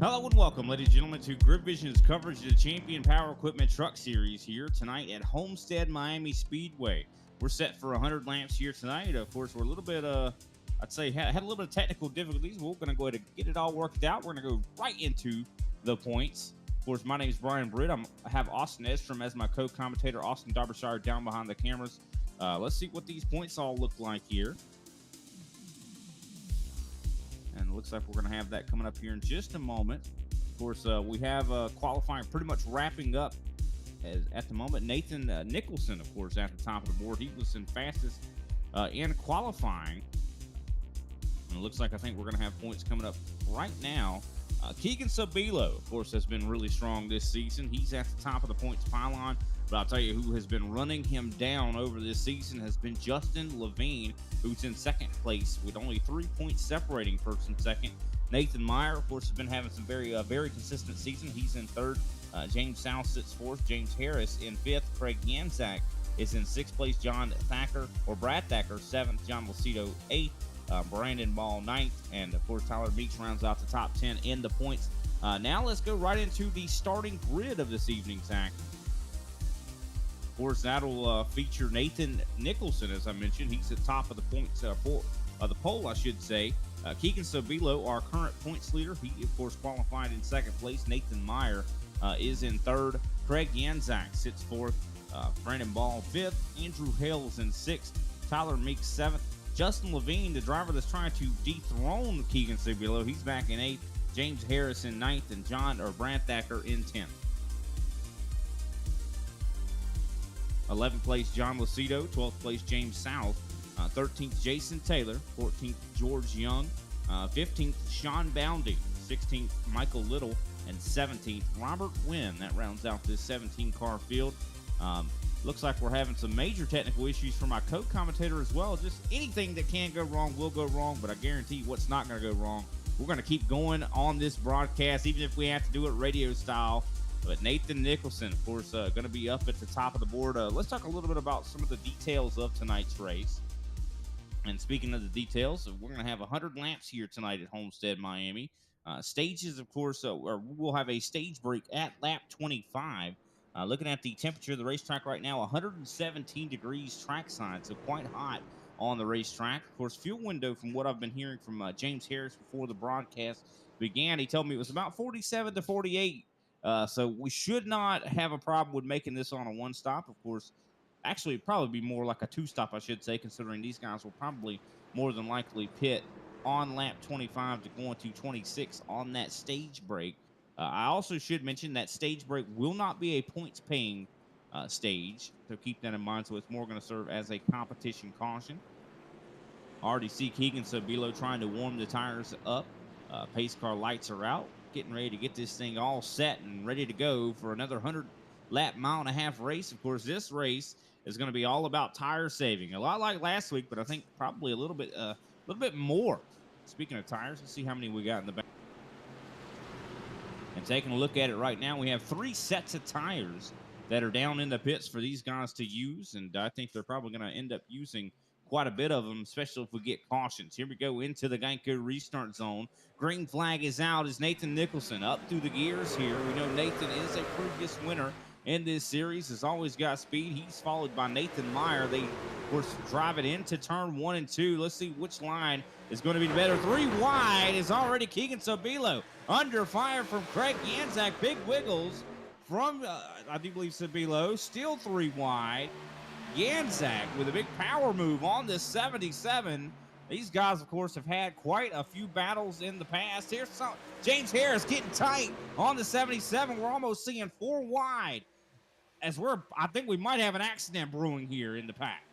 Hello and welcome, ladies and gentlemen, to Grip Vision's coverage of the Champion Power Equipment Truck Series here tonight at Homestead-Miami Speedway. We're set for 100 laps here tonight. Of course, we're a little bit, I'd say, had a little bit of technical difficulties. We're going to go ahead and get it all worked out. We're going to go right into the points. Of course, my name is Brian Britt. I have Austin Edstrom as my co-commentator. Austin Derbyshire down behind the cameras. Let's see what these points all look like here. And it looks like we're going to have that coming up here in just a moment. Of course, we have qualifying pretty much wrapping up at the moment. Nathan Nicholson, of course, at the top of the board. He was in fastest in qualifying. And it looks like I think we're going to have points coming up right now. Keegan Sabilo, of course, has been really strong this season. He's at the top of the points pylon. But I'll tell you who has been running him down over this season has been Justin Levine, who's in second place with only 3 points separating first and second. Nathan Meyer, of course, has been having some very consistent season. He's in third. James South sits fourth. James Harris in fifth. Craig Yanzak is in sixth place. Brad Thacker, seventh. John Lucido, eighth. Brandon Ball, ninth. And, of course, Tyler Meeks rounds out the top 10 in the points. Now let's go right into the starting grid of this evening's act. Of course, that'll feature Nathan Nicholson, as I mentioned. He's at top of the points the poll, I should say. Keegan Sabilo, our current points leader. He, of course, qualified in second place. Nathan Meyer is in third. Craig Yanzak sits fourth. Brandon Ball fifth. Andrew Hales in sixth. Tyler Meeks seventh. Justin Levine, the driver that's trying to dethrone Keegan Sabilo, he's back in eighth. James Harris in ninth, and Brad Thacker in 10th. 11th place, John Lucido. 12th place, James South. 13th, Jason Taylor. 14th, George Young. 15th, Sean Boundy. 16th, Michael Little. And 17th, Robert Wynn. That rounds out this 17-car field. Looks like we're having some major technical issues for my co-commentator as well. Just anything that can go wrong will go wrong, but I guarantee you what's not going to go wrong. We're going to keep going on this broadcast, even if we have to do it radio style. But Nathan Nicholson, of course, going to be up at the top of the board. Let's talk a little bit about some of the details of tonight's race. And speaking of the details, we're going to have 100 laps here tonight at Homestead-Miami. Stages, of course, we'll have a stage break at lap 25. Looking at the temperature of the racetrack right now, 117 degrees trackside, so quite hot on the racetrack. Of course, fuel window, from what I've been hearing from James Harris before the broadcast began, he told me it was about 47 to 48. So we should not have a problem with making this on a one-stop. Of course, actually, it'd probably be more like a two-stop, I should say, considering these guys will probably more than likely pit on lap 25 to go into 26 on that stage break. I also should mention that stage break will not be a points-paying stage, so keep that in mind. So it's more going to serve as a competition caution. Already see Keegan Sabilo trying to warm the tires up. Pace car lights are out. Getting ready to get this thing all set and ready to go for another 100-lap, mile-and-a-half race. Of course, this race is going to be all about tire saving. A lot like last week, but I think probably a little bit more. Speaking of tires, let's see how many we got in the back. And taking a look at it right now, we have 3 sets of tires that are down in the pits for these guys to use, and I think they're probably going to end up using quite a bit of them, especially if we get cautions. Here we go into the Geico restart zone. Green flag is out as Nathan Nicholson up through the gears here. We know Nathan is a previous winner in this series, has always got speed. He's followed by Nathan Meyer. They, of course, drive it into turn 1 and 2. Let's see which line is going to be better. 3 wide is already Keegan Sabilo. Under fire from Craig Yanzak. Big wiggles from, I do believe, Sabilo. Still 3 wide. Yanzak with a big power move on this 77. These guys, of course, have had quite a few battles in the past. Here's James Harris getting tight on the 77. We're almost seeing 4 wide as I think we might have an accident brewing here in the pack.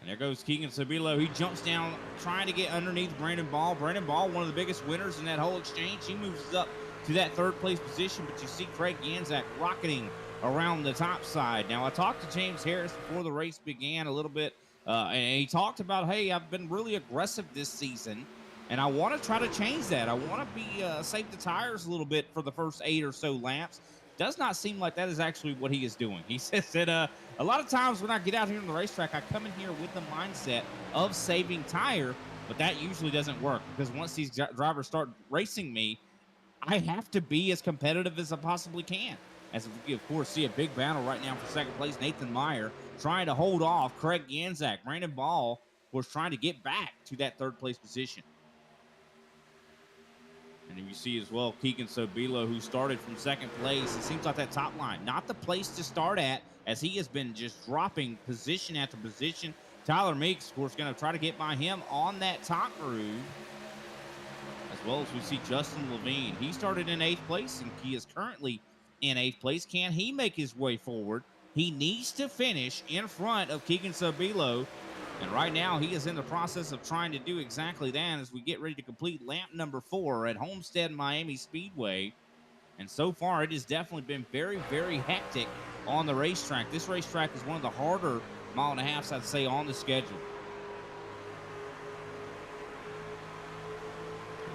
And there goes Keegan Sabilo. He jumps down trying to get underneath Brandon Ball. Brandon Ball, one of the biggest winners in that whole exchange. He moves up to that 3rd place position, but you see Craig Yanzak rocketing around the top side. Now, I talked to James Harris before the race began a little bit, and he talked about, hey, I've been really aggressive this season, and I want to try to change that. I want to save the tires a little bit for the first 8 or so laps. Does not seem like that is actually what he is doing. He says that a lot of times when I get out here on the racetrack, I come in here with the mindset of saving tire, But that usually doesn't work because once these drivers start racing me, I have to be as competitive as I possibly can. As we, of course, see a big battle right now for second place. Nathan Meyer trying to hold off Craig Ganzak. Brandon Ball was trying to get back to that third place position. And then you see as well Keegan Sobilo, who started from second place. It seems like that top line, not the place to start at, as he has been just dropping position after position. Tyler Meeks, of course, going to try to get by him on that top groove. As well as we see Justin Levine. He started in 8th place, and he is currently in 8th place. Can he make his way forward? He needs to finish in front of Keegan Sobilo. And right now, he is in the process of trying to do exactly that as we get ready to complete lap number 4 at Homestead-Miami Speedway. And so far, it has definitely been very, very hectic on the racetrack. This racetrack is one of the harder mile and a halves, I'd say, on the schedule.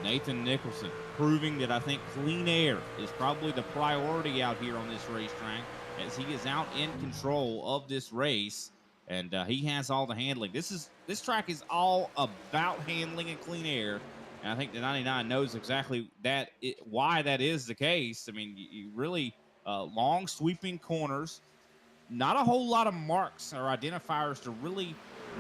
Nathan Nicholson proving that I think clean air is probably the priority out here on this racetrack, as he is out in control of this race, and he has all the handling. This track is all about handling and clean air, and I think the 99 knows exactly why that is the case. I mean, you really long sweeping corners, not a whole lot of marks or identifiers to really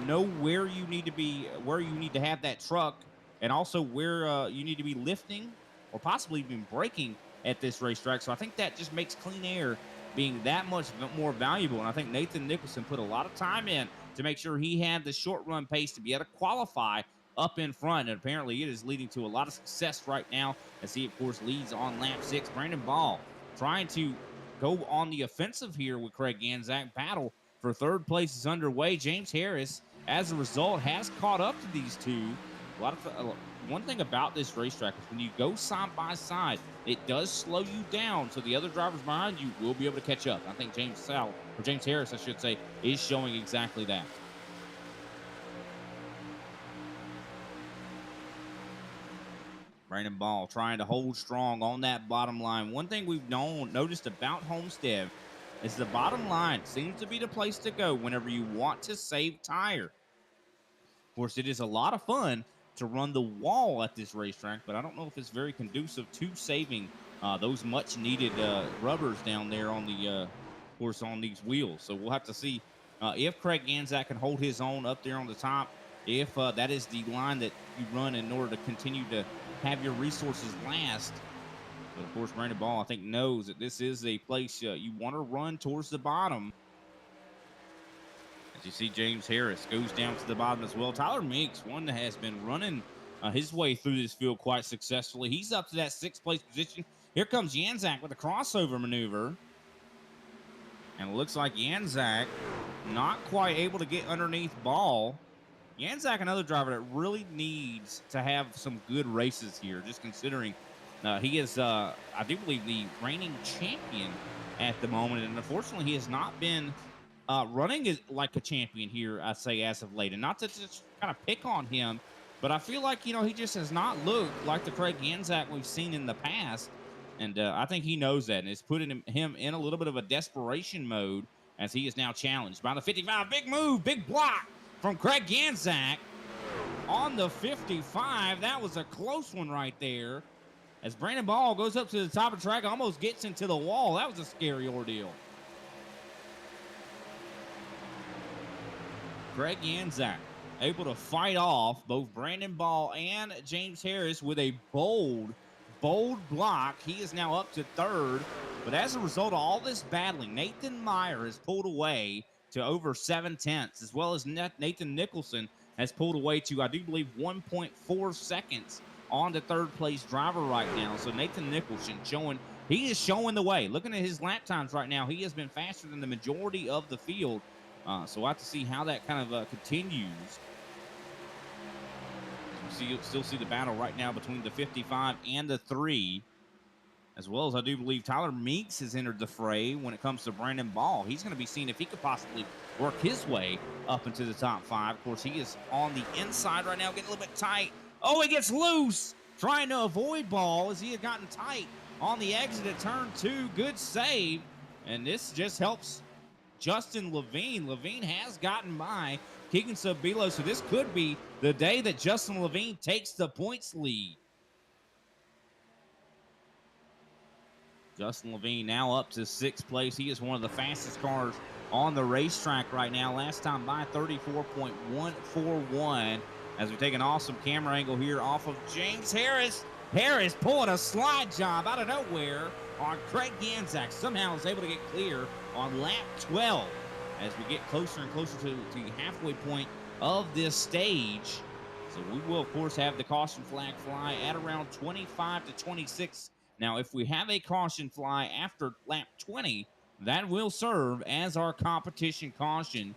know where you need to be, where you need to have that truck, and also where you need to be lifting or possibly even braking at this racetrack. So I think that just makes clean air being that much more valuable. And I think Nathan Nicholson put a lot of time in to make sure he had the short run pace to be able to qualify up in front. And apparently it is leading to a lot of success right now, as he, of course, leads on lap 6. Brandon Ball trying to go on the offensive here with Craig Ganzak. Battle for third place is underway. James Harris, as a result, has caught up to these two. One thing about this racetrack is when you go side by side, it does slow you down, so the other drivers behind you will be able to catch up. I think James Harris, I should say, is showing exactly that. Brandon Ball trying to hold strong on that bottom line. One thing we've noticed about Homestead is the bottom line seems to be the place to go whenever you want to save tire. Of course, it is a lot of fun to run the wall at this racetrack, but I don't know if it's very conducive to saving those much needed rubbers down there on the of course on these wheels. So we'll have to see if Craig Ganzak can hold his own up there on the top, if that is the line that you run in order to continue to have your resources last. But of course, Brandon Ball, I think, knows that this is a place you want to run towards the bottom. As you see, James Harris goes down to the bottom as well. Tyler Meeks, one that has been running his way through this field quite successfully. He's up to that 6th place position. Here comes Ganzak with a crossover maneuver. And it looks like Ganzak not quite able to get underneath Ball. Ganzak, another driver that really needs to have some good races here, just considering he is, I do believe, the reigning champion at the moment. And unfortunately, he has not been running like a champion here, I say, as of late. And not to just kind of pick on him, but I feel like, he just has not looked like the Craig Ganzak we've seen in the past. And I think he knows that, and it's putting him in a little bit of a desperation mode, as he is now challenged by the 55. Big move, big block from Craig Ganzak on the 55. That was a close one right there, as Brandon Ball goes up to the top of the track, almost gets into the wall. That was a scary ordeal. Craig Ganzak able to fight off both Brandon Ball and James Harris with a bold block. He is now up to 3rd. But as a result of all this battling, Nathan Meyer has pulled away to over 7/10, as well as Nathan Nicholson has pulled away to, I do believe, 1.4 seconds on the 3rd place driver right now. So Nathan Nicholson he is showing the way. Looking at his lap times right now, he has been faster than the majority of the field. So we'll have to see how that kind of continues. You still see the battle right now between the 55 and the 3, as well as I do believe Tyler Meeks has entered the fray when it comes to Brandon Ball. He's going to be seeing if he could possibly work his way up into the top 5. Of course, he is on the inside right now, getting a little bit tight. Oh, he gets loose, trying to avoid Ball as he had gotten tight on the exit at turn 2. Good save, and this just helps Justin Levine. Levine has gotten by Keegan Sabilo. So this could be the day that Justin Levine takes the points lead. Justin Levine now up to 6th place. He is one of the fastest cars on the racetrack right now. Last time by 34.141. As we take an awesome camera angle here off of James Harris. Harris pulling a slide job out of nowhere on Craig Ganzak. Somehow is able to get clear on lap 12 as we get closer and closer to the halfway point of this stage. So we will, of course, have the caution flag fly at around 25 to 26. Now, if we have a caution fly after lap 20, that will serve as our competition caution.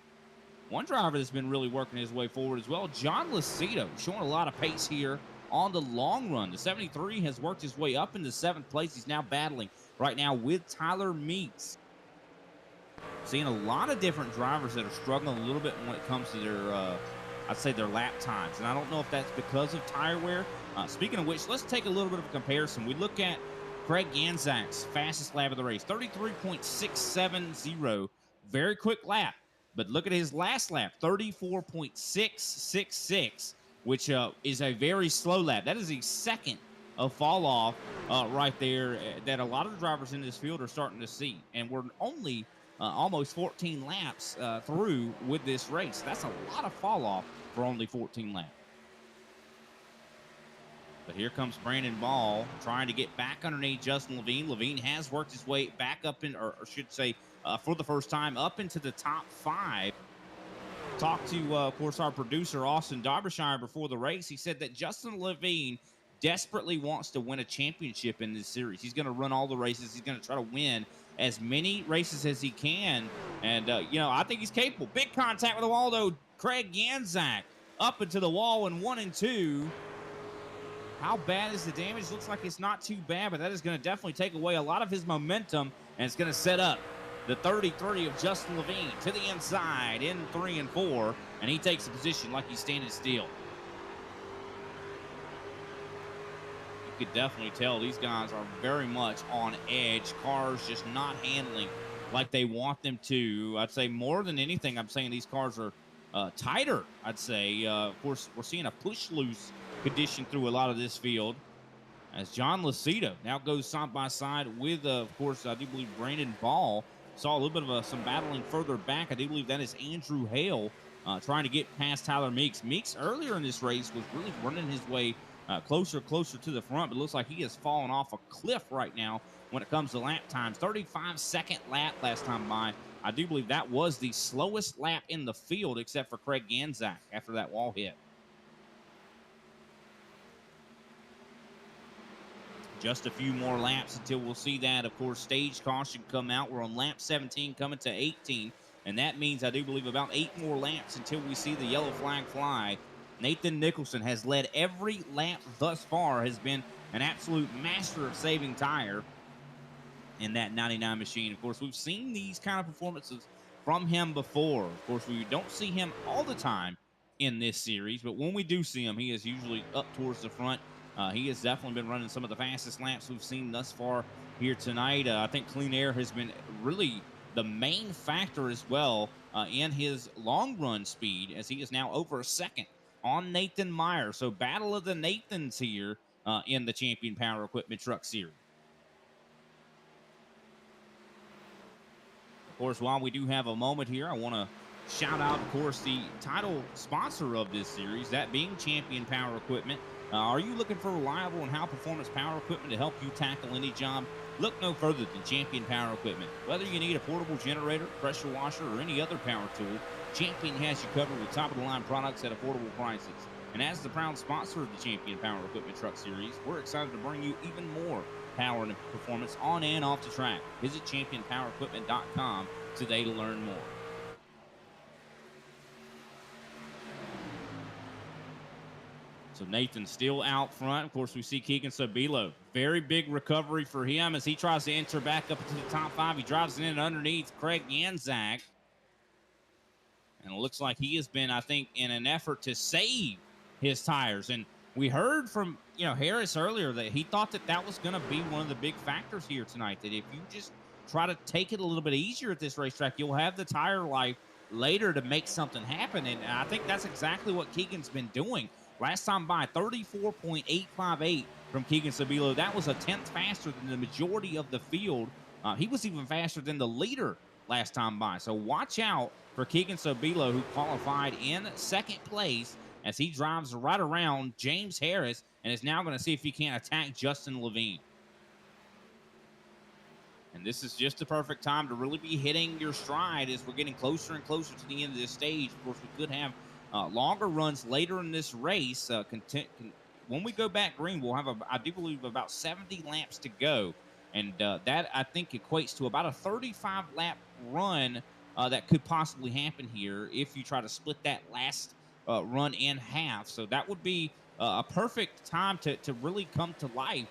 One driver that's been really working his way forward as well, John Lucido, showing a lot of pace here on the long run. The 73 has worked his way up into 7th place. He's now battling right now with Tyler Meeks. Seeing a lot of different drivers that are struggling a little bit when it comes to their, I'd say their lap times. And I don't know if that's because of tire wear. Speaking of which, let's take a little bit of a comparison. We look at Craig Ganzak's fastest lap of the race, 33.670. Very quick lap. But look at his last lap, 34.666, which is a very slow lap. That is a second of fall off right there that a lot of the drivers in this field are starting to see. And we're only almost 14 laps through with this race. That's a lot of fall off for only 14 laps. But here comes Brandon Ball trying to get back underneath Justin Levine. Levine has worked his way back up in, or should say, for the first time, up into the top 5. Talked to, of course, our producer, Austin Derbyshire, before the race. He said that Justin Levine desperately wants to win a championship in this series. He's going to run all the races. He's going to try to win as many races as he can. And, I think he's capable. Big contact with the wall, though. Craig Ganzak up into the wall in 1 and 2. How bad is the damage? Looks like it's not too bad, but that is going to definitely take away a lot of his momentum, and it's going to set up the 33 of Justin Levine to the inside in 3 and 4, and he takes the position like he's standing still. You could definitely tell these guys are very much on edge. Cars just not handling like they want them to. I'd say more than anything, I'm saying these cars are tighter, I'd say. Of course, we're seeing a push-loose condition through a lot of this field as John Lucido now goes side by side with, of course, I do believe Brandon Ball. Saw a little bit of some battling further back. I do believe that is Andrew Hale trying to get past Tyler Meeks. Meeks earlier in this race was really running his way closer to the front, but it looks like he has fallen off a cliff right now when it comes to lap times. 35-second lap last time by. I do believe that was the slowest lap in the field except for Craig Ganzak after that wall hit. Just a few more laps until we'll see that, of course, stage caution come out. We're on lap 17 coming to 18, and that means I do believe about 8 more laps until we see the yellow flag fly. Nathan Nicholson has led every lap thus far, has been an absolute master of saving tire in that 99 machine. Of course, we've seen these kind of performances from him before. Of course, we don't see him all the time in this series, but when we do see him, he is usually up towards the front. He has definitely been running some of the fastest laps we've seen thus far here tonight. I think clean air has been really the main factor as well in his long run speed, as he is now over a second on Nathan Meyer. So battle of the Nathans here in the Champion Power Equipment Truck Series. Of course, while we do have a moment here, I want to shout out, of course, the title sponsor of this series, that being Champion Power Equipment. Are you looking for reliable and high-performance power equipment to help you tackle any job? Look no further than Champion Power Equipment. Whether you need a portable generator, pressure washer, or any other power tool, Champion has you covered with top-of-the-line products at affordable prices. And as the proud sponsor of the Champion Power Equipment Truck Series, we're excited to bring you even more power and performance on and off the track. Visit championpowerequipment.com today to learn more. So Nathan still out front. Of course, we see Keegan Sabilo. Very big recovery for him as he tries to enter back up into the top 5. He drives it in underneath Craig Ganzak. And it looks like he has been, I think, in an effort to save his tires. And we heard from, Harris earlier that he thought that was going to be one of the big factors here tonight, that if you just try to take it a little bit easier at this racetrack, you'll have the tire life later to make something happen. And I think that's exactly what Keegan's been doing. Last time by, 34.858 from Keegan Sabilo. That was a tenth faster than the majority of the field. He was even faster than the leader last time by. So watch out for Keegan Sabilo, who qualified in second place, as he drives right around James Harris and is now going to see if he can't attack Justin Levine. And this is just the perfect time to really be hitting your stride as we're getting closer and closer to the end of this stage. Of course, we could have longer runs later in this race. When we go back green, we'll have, I do believe, about 70 laps to go. And that, I think, equates to about a 35-lap run that could possibly happen here if you try to split that last run in half. So that would be a perfect time to really come to life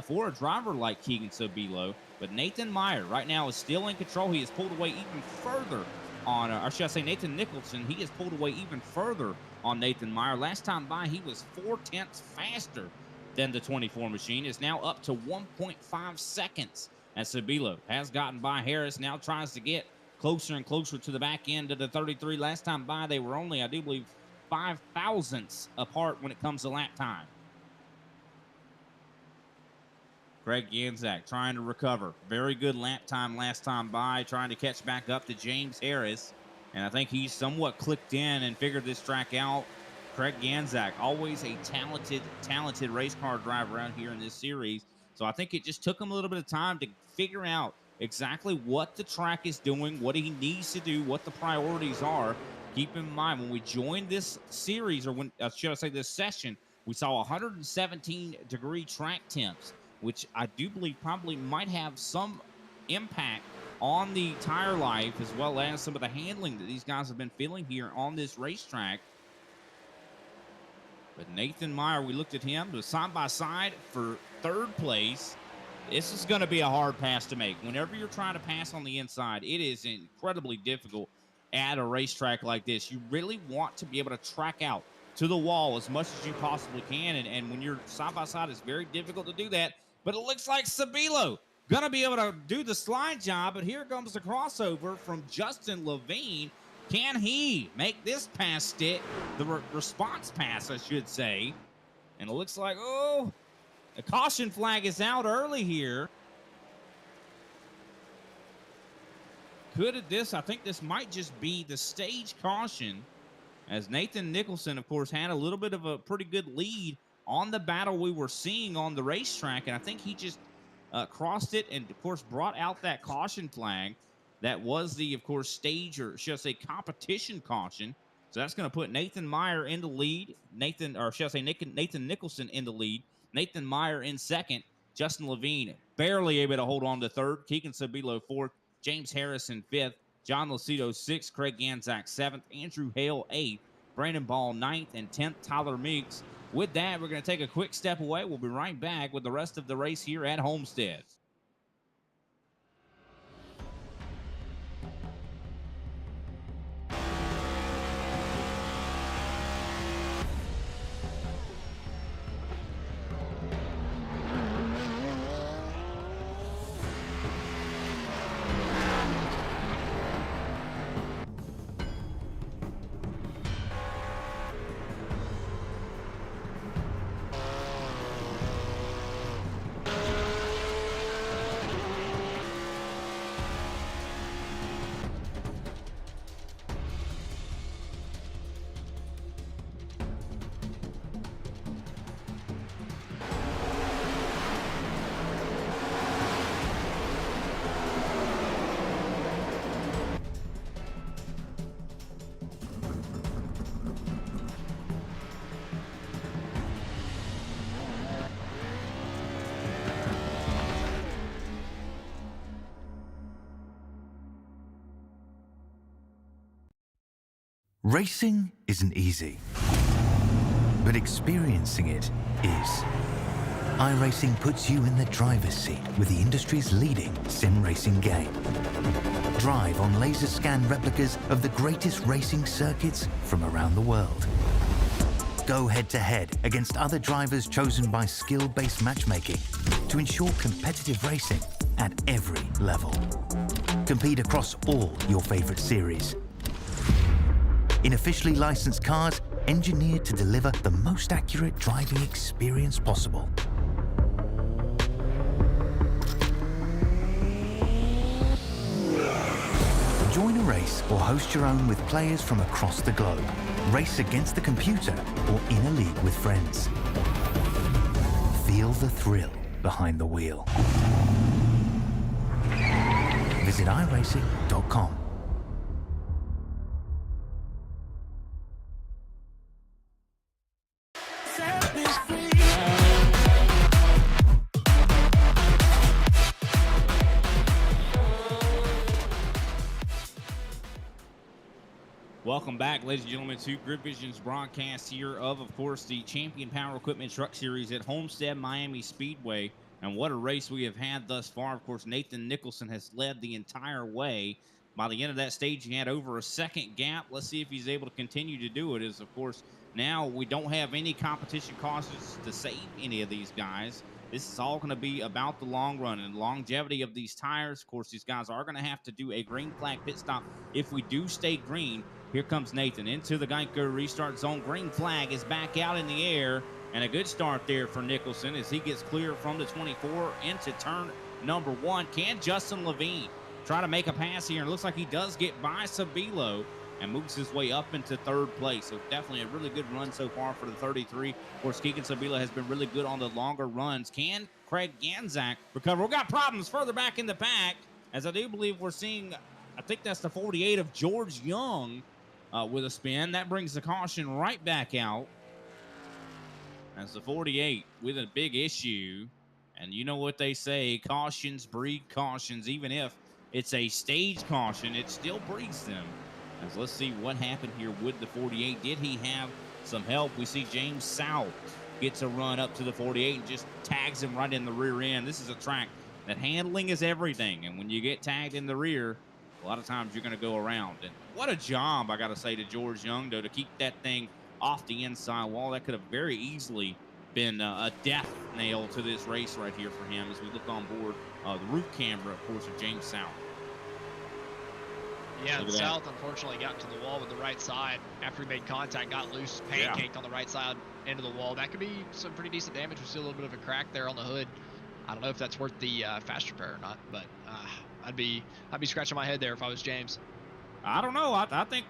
for a driver like Keegan Sabilo. But Nathan Meyer right now is still in control. He has pulled away even further on, or should I say Nathan Nicholson, he has pulled away even further on Nathan Meyer. Last time by, he was 4/10 faster than the 24 machine. Is now up to 1.5 seconds as Sabilo has gotten by Harris, now tries to get closer and closer to the back end of the 33. Last time by, they were only, I do believe, 5 thousandths apart when it comes to lap time. Craig Ganzak trying to recover. Very good lap time last time by, trying to catch back up to James Harris. And I think he's somewhat clicked in and figured this track out. Craig Ganzak, always a talented race car driver out here in this series. So I think it just took him a little bit of time to figure out exactly what the track is doing, what he needs to do, what the priorities are. Keep in mind, when we joined this series, or when, should I say this session, we saw 117-degree track temps, which I do believe probably might have some impact on the tire life, as well as some of the handling that these guys have been feeling here on this racetrack. But Nathan Meyer, we looked at him side by side for third place. This is going to be a hard pass to make. Whenever you're trying to pass on the inside, it is incredibly difficult at a racetrack like this. You really want to be able to track out to the wall as much as you possibly can. And when you're side by side, it's very difficult to do that. But it looks like Sabilo going to be able to do the slide job. But here comes the crossover from Justin Levine. Can he make this pass stick? The response pass, I should say. And it looks like, oh, a caution flag is out early here. I think this might just be the stage caution, as Nathan Nicholson, of course, had a little bit of a pretty good lead on the battle we were seeing on the racetrack. And I think he just crossed it and, of course, brought out that caution flag. That was the, of course, stage, or should I say competition caution. So that's going to put Nathan Meyer in the lead. Nathan Nicholson in the lead. Nathan Meyer in second. Justin Levine barely able to hold on to third. Keegan Sabilo fourth. James Harrison fifth. John Lucido sixth. Craig Ganzak seventh. Andrew Hale eighth. Brandon Ball ninth. And 10th, Tyler Meeks. With that, we're going to take a quick step away. We'll be right back with the rest of the race here at Homestead. Racing isn't easy, but experiencing it is. iRacing puts you in the driver's seat with the industry's leading sim racing game. Drive on laser scan replicas of the greatest racing circuits from around the world. Go head-to-head against other drivers chosen by skill-based matchmaking to ensure competitive racing at every level. Compete across all your favorite series. in officially licensed cars engineered to deliver the most accurate driving experience possible. Join a race or host your own with players from across the globe. Race against the computer or in a league with friends. Feel the thrill behind the wheel. Visit iRacing.com. Welcome back, ladies and gentlemen, to Grid Vision's broadcast here of course, the Champion Power Equipment Truck Series at Homestead-Miami Speedway. And what a race we have had thus far. Of course, Nathan Nicholson has led the entire way. By the end of that stage, he had over a second gap. Let's see if he's able to continue to do it. As, of course, now we don't have any competition causes to save any of these guys. This is all going to be about the long run and longevity of these tires. Of course, these guys are going to have to do a green flag pit stop if we do stay green. Here comes Nathan into the Geico restart zone. Green flag is back out in the air. And a good start there for Nicholson as he gets clear from the 24 into turn number 1. Can Justin Levine try to make a pass here? And it looks like he does get by Sabilo and moves his way up into third place. So definitely a really good run so far for the 33. Of course, Keegan Sabilo has been really good on the longer runs. Can Craig Ganzak recover? We've got problems further back in the pack, as I do believe we're seeing, I think that's the 48 of George Young with a spin. That brings the caution right back out. That's the 48 with a big issue. And you know what they say, cautions breed cautions. Even if it's a stage caution, it still breeds them. As let's see what happened here with the 48. Did he have some help? We see James South gets a run up to the 48 and just tags him right in the rear end. This is a track that handling is everything. And when you get tagged in the rear, a lot of times you're going to go around. And what a job, I got to say, to George Young, though, to keep that thing off the inside wall. That could have very easily been a death nail to this race right here for him as we look on board the roof camera, of course, of James South. Yeah, and South unfortunately got to the wall with the right side after he made contact, got loose, pancaked on the right side into the wall. That could be some pretty decent damage. We see a little bit of a crack there on the hood. I don't know if that's worth the fast repair or not, but I'd be scratching my head there if I was James. I don't know. I think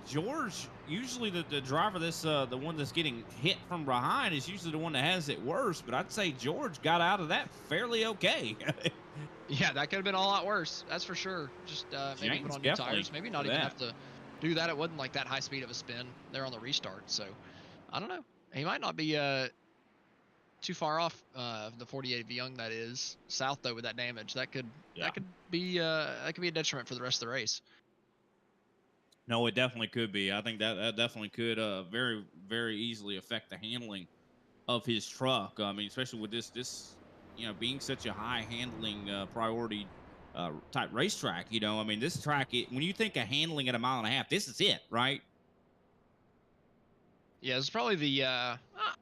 George, usually the driver that's the one that's getting hit from behind is usually the one that has it worse, but I'd say George got out of that fairly okay. Yeah, that could have been a lot worse. That's for sure. Just maybe put on new tires. Maybe not even have to do that. It wasn't like that high speed of a spin there on the restart. So I don't know. He might not be too far off the 48 of Young. That is South though with that damage. That could be a detriment for the rest of the race. No, it definitely could be. I think that definitely could very, very easily affect the handling of his truck. I mean, especially with this being such a high handling priority type racetrack. I mean, this track, when you think of handling at 1.5 miles, this is it, right? Yeah, it's probably the I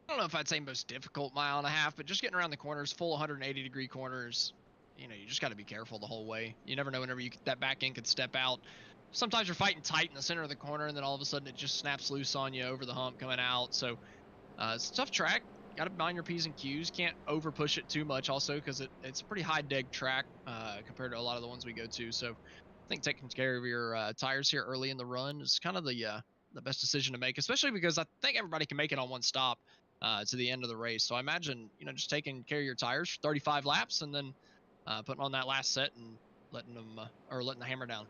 don't know if I'd say most difficult 1.5 miles, but just getting around the corners, full 180-degree corners. You just got to be careful the whole way. You never know whenever that back end could step out. Sometimes you're fighting tight in the center of the corner, and then all of a sudden it just snaps loose on you over the hump coming out. So it's a tough track. Got to mind your P's and Q's. Can't over push it too much also because it's a pretty high deg track compared to a lot of the ones we go to. So I think taking care of your tires here early in the run is kind of the best decision to make, especially because I think everybody can make it on one stop to the end of the race. So I imagine, just taking care of your tires for 35 laps and then putting on that last set and letting the hammer down.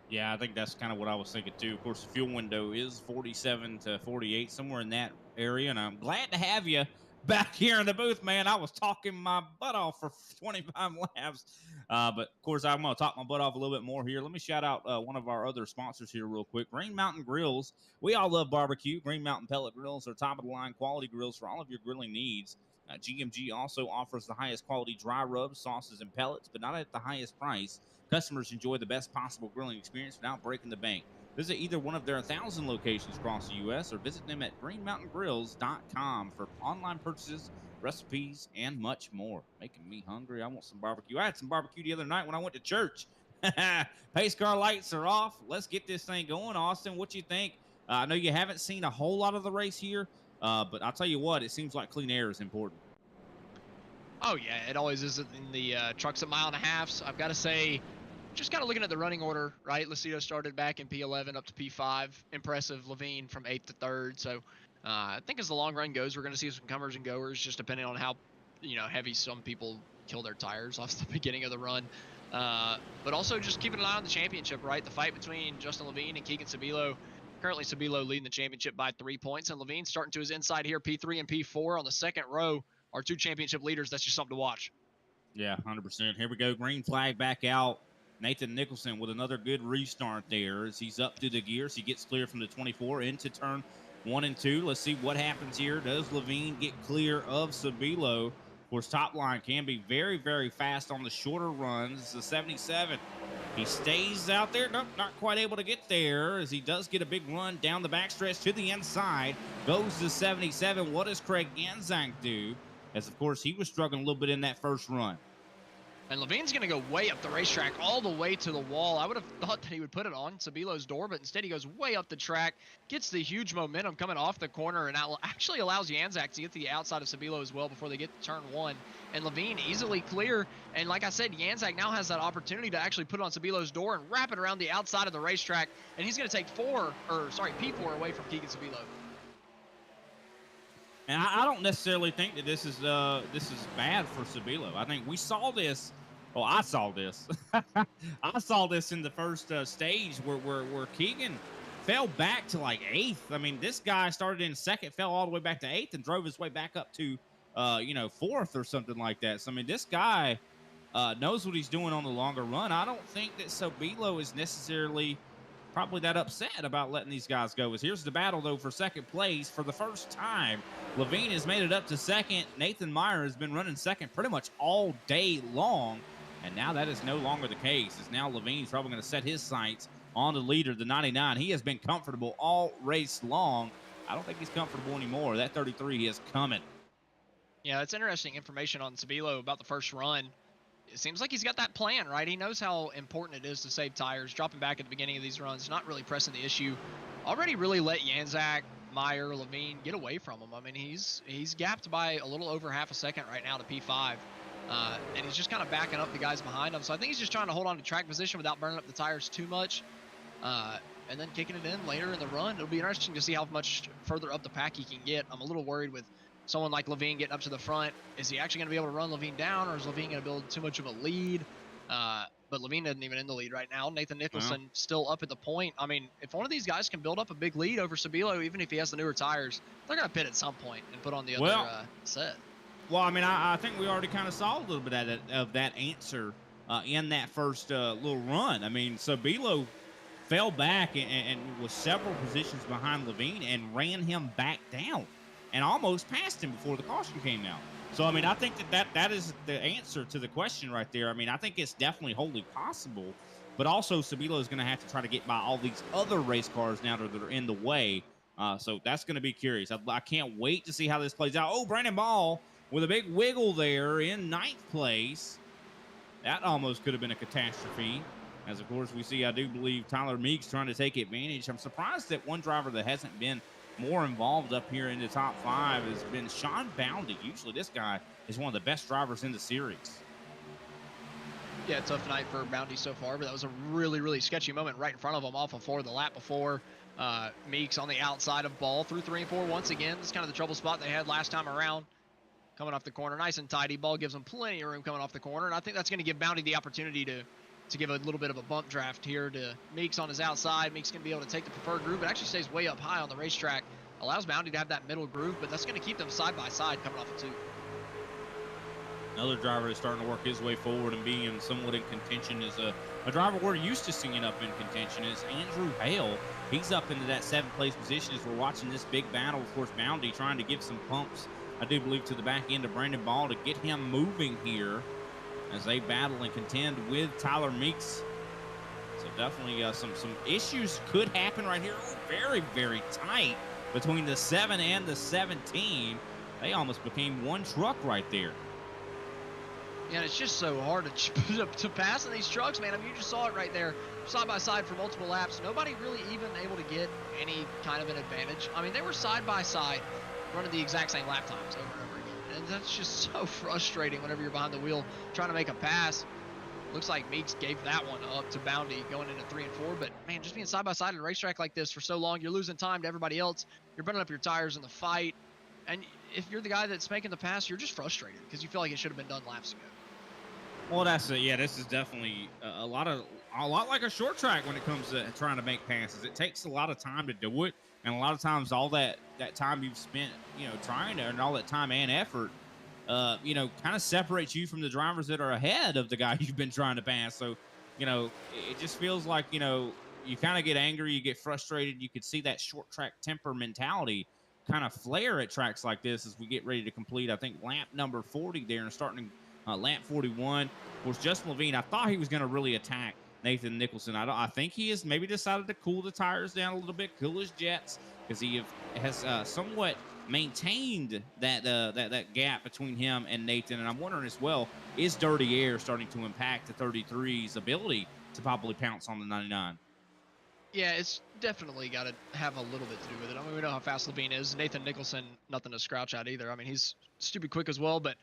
Yeah, I think that's kind of what I was thinking too. Of course, the fuel window is 47 to 48, somewhere in that area. And I'm glad to have you back here in the booth, man. I was talking my butt off for 25 laps. But of course, I'm going to talk my butt off a little bit more here. Let me shout out one of our other sponsors here real quick. Green Mountain Grills. We all love barbecue. Green Mountain Pellet Grills are top of the line quality grills for all of your grilling needs. GMG also offers the highest quality dry rubs, sauces, and pellets, but not at the highest price. Customers enjoy the best possible grilling experience without breaking the bank. Visit either one of their 1,000 locations across the U.S. or visit them at greenmountaingrills.com for online purchases, recipes, and much more. Making me hungry. I want some barbecue. I had some barbecue the other night when I went to church. Pace car lights are off. Let's get this thing going. Austin, what you think I know you haven't seen a whole lot of the race here, but I'll tell you what, it seems like clean air is important. Oh yeah, it always is in the trucks at 1.5 miles. I've got to say, just kind of looking at the running order, right? Lucido started back in P11 up to P5. Impressive. Levine from 8th to 3rd. So I think as the long run goes, we're going to see some comers and goers, just depending on how heavy some people kill their tires off the beginning of the run. But also just keeping an eye on the championship, right? The fight between Justin Levine and Keegan Sabilo. Currently, Sabilo leading the championship by 3 points, and Levine starting to his inside here, P3 and P4 on the second row. Our 2 championship leaders. That's just something to watch. Yeah, 100%. Here we go. Green flag back out. Nathan Nicholson with another good restart there as he's up through the gears. He gets clear from the 24 into turn 1 and 2. Let's see what happens here. Does Levine get clear of Sabilo? Of course, top line can be very, very fast on the shorter runs. It's the 77. He stays out there. Nope, not quite able to get there as he does get a big run down the backstretch to the inside. Goes to 77. What does Craig Ganzank do? As, of course, he was struggling a little bit in that first run. And Levine's going to go way up the racetrack, all the way to the wall. I would have thought that he would put it on Sabilo's door, but instead he goes way up the track, gets the huge momentum coming off the corner, and actually allows Janzak to get to the outside of Sabilo as well before they get to turn 1. And Levine easily clear. And like I said, Janzak now has that opportunity to actually put it on Sabilo's door and wrap it around the outside of the racetrack. And he's going to take P4 away from Keegan Sabilo. And I don't necessarily think that this is bad for Sabilo. I think we saw this. Well, I saw this. I saw this in the first stage where Keegan fell back to like 8th. I mean, this guy started in 2nd, fell all the way back to 8th, and drove his way back up to 4th or something like that. So I mean, this guy knows what he's doing on the longer run. I don't think that Sabilo is necessarily probably that upset about letting these guys go. As here's the battle though for 2nd place for the first time. Levine has made it up to 2nd. Nathan Meyer has been running 2nd pretty much all day long, and now that is no longer the case. As now Levine's probably going to set his sights on the leader, the 99. He has been comfortable all race long. I don't think he's comfortable anymore. That 33 is coming. Yeah, that's interesting information on Sabilo about the first run. It seems like he's got that plan, right? He knows how important it is to save tires. Dropping back at the beginning of these runs, not really pressing the issue. Already really let Janzak, Meyer, Levine get away from him. I mean, he's gapped by a little over half a second right now to P5. And he's just kind of backing up the guys behind him. So I think he's just trying to hold on to track position without burning up the tires too much. And then kicking it in later in the run. It'll be interesting to see how much further up the pack he can get. I'm a little worried with someone like Levine getting up to the front. Is he actually going to be able to run Levine down, or is Levine going to build too much of a lead? But Levine isn't even in the lead right now. Nathan Nicholson still up at the point. I mean, if one of these guys can build up a big lead over Sabilo, even if he has the newer tires, they're going to pit at some point and put on the other set. Well, I mean, I think we already kind of saw a little bit of that answer in that first little run. I mean, Sabilo fell back and was several positions behind Levine and ran him back down and almost passed him before the caution came out. So, I mean, I think that is the answer to the question right there. I mean, I think it's definitely wholly possible, but also Sabilo is going to have to try to get by all these other race cars now that are in the way. So that's going to be curious. I can't wait to see how this plays out. Oh, Brandon Ball with a big wiggle there in 9th place. That almost could have been a catastrophe. As, of course, we see, I do believe Tyler Meeks trying to take advantage. I'm surprised that one driver that hasn't been more involved up here in the top 5 has been Sean Boundy. Usually this guy is one of the best drivers in the series. Yeah, tough night for Boundy so far, but that was a really, really sketchy moment right in front of him off of 4 the lap before. Meeks on the outside of Ball through 3 and 4 once again. This is kind of the trouble spot they had last time around. Coming off the corner, nice and tidy. Ball gives him plenty of room coming off the corner, and I think that's going to give Boundy the opportunity to give a little bit of a bump draft here to Meeks on his outside. Meeks going to be able to take the preferred groove, but actually stays way up high on the racetrack. Allows Boundy to have that middle groove, but that's going to keep them side by side coming off of 2. Another driver is starting to work his way forward and being somewhat in contention is a driver we're used to seeing up in contention is Andrew Hale. He's up into that 7th place position as we're watching this big battle. Of course, Boundy trying to give some pumps, I do believe, to the back end of Brandon Ball to get him moving here as they battle and contend with Tyler Meeks. So definitely some issues could happen right here. Oh, very, very tight between the 7 and the 17. They almost became one truck right there. Yeah, and it's just so hard to pass in these trucks, man. I mean, you just saw it right there, side by side for multiple laps. Nobody really even able to get any kind of an advantage. I mean, they were side by side, running the exact same lap times over and over again, and that's just so frustrating whenever you're behind the wheel trying to make a pass. Looks like Meeks gave that one up to Bounty going into 3 and 4, but man, just being side by side at a racetrack like this for so long, you're losing time to everybody else. You're burning up your tires in the fight, and if you're the guy that's making the pass, you're just frustrated because you feel like it should have been done laps ago. Well, that's it. Yeah, this is definitely a lot like a short track when it comes to trying to make passes. It takes a lot of time to do it, and a lot of times all that time you've spent, trying to, and all that time and effort, kind of separates you from the drivers that are ahead of the guy you've been trying to pass. So, it just feels like, you kind of get angry, you get frustrated. You could see that short track temper mentality kind of flare at tracks like this as we get ready to complete, I think, lap number 40 there and starting lap 41. Of course, Justin Levine, I thought he was going to really attack Nathan Nicholson. I think he has maybe decided to cool the tires down a little bit, cool his jets, because he has somewhat maintained that gap between him and Nathan. And I'm wondering as well, is dirty air starting to impact the 33's ability to probably pounce on the 99? Yeah, it's definitely got to have a little bit to do with it. I mean, we know how fast Levine is. Nathan Nicholson, nothing to scrouch at either. I mean, he's stupid quick as well, but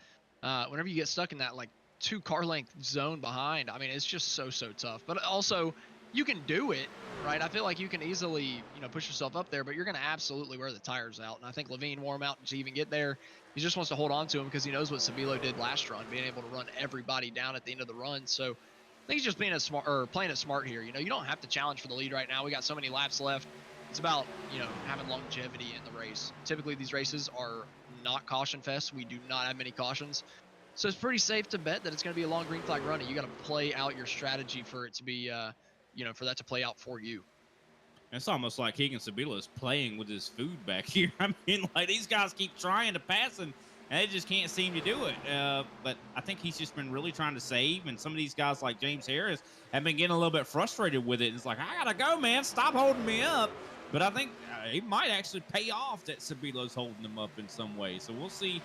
whenever you get stuck in that like 2 car length zone behind, I mean, it's just so tough. But also, you can do it, right? I feel like you can easily, push yourself up there, but you're going to absolutely wear the tires out. And I think Levine wore him out to even get there. He just wants to hold on to him because he knows what Sabilo did last run, being able to run everybody down at the end of the run. So I think he's just being playing it smart here. You don't have to challenge for the lead right now. We got so many laps left. It's about, having longevity in the race. Typically, these races are not caution fest. We do not have many cautions. So it's pretty safe to bet that it's going to be a long green flag run. You got to play out your strategy for it to be, for that to play out for you. It's almost like Keegan Sabila is playing with his food back here. I mean, like, these guys keep trying to pass him, and they just can't seem to do it. But I think he's just been really trying to save, and some of these guys like James Harris have been getting a little bit frustrated with it. It's like, I got to go, man. Stop holding me up. But I think it might actually pay off that Sabilo's holding them up in some way. So we'll see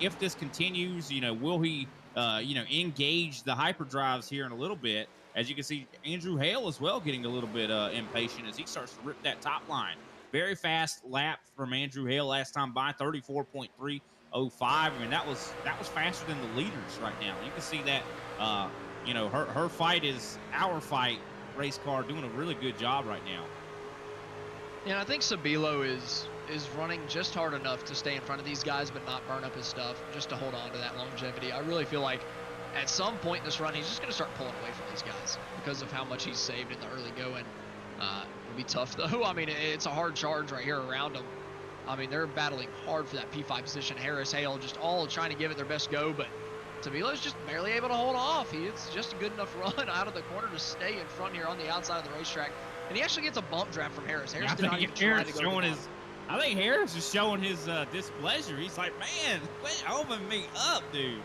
if this continues. Will he, engage the hyperdrives here in a little bit? As you can see, Andrew Hale as well getting a little bit impatient as he starts to rip that top line. Very fast lap from Andrew Hale last time by, 34.305. I mean, that was faster than the leaders right now. You can see that, her fight is our fight race car doing a really good job right now. And I think Sabilo is running just hard enough to stay in front of these guys but not burn up his stuff, just to hold on to that longevity. I really feel like at some point in this run, he's just going to start pulling away from these guys because of how much he's saved in the early going. It'll be tough, though. I mean, it's a hard charge right here around them. I mean, they're battling hard for that P5 position. Harris, Hale, just all trying to give it their best go, but Sabilo's just barely able to hold off. It's just a good enough run out of the corner to stay in front here on the outside of the racetrack. And he actually gets a bump draft from Harris. Harris did not even try to go I think Harris is showing his displeasure. He's like, man, quit holding me up, dude.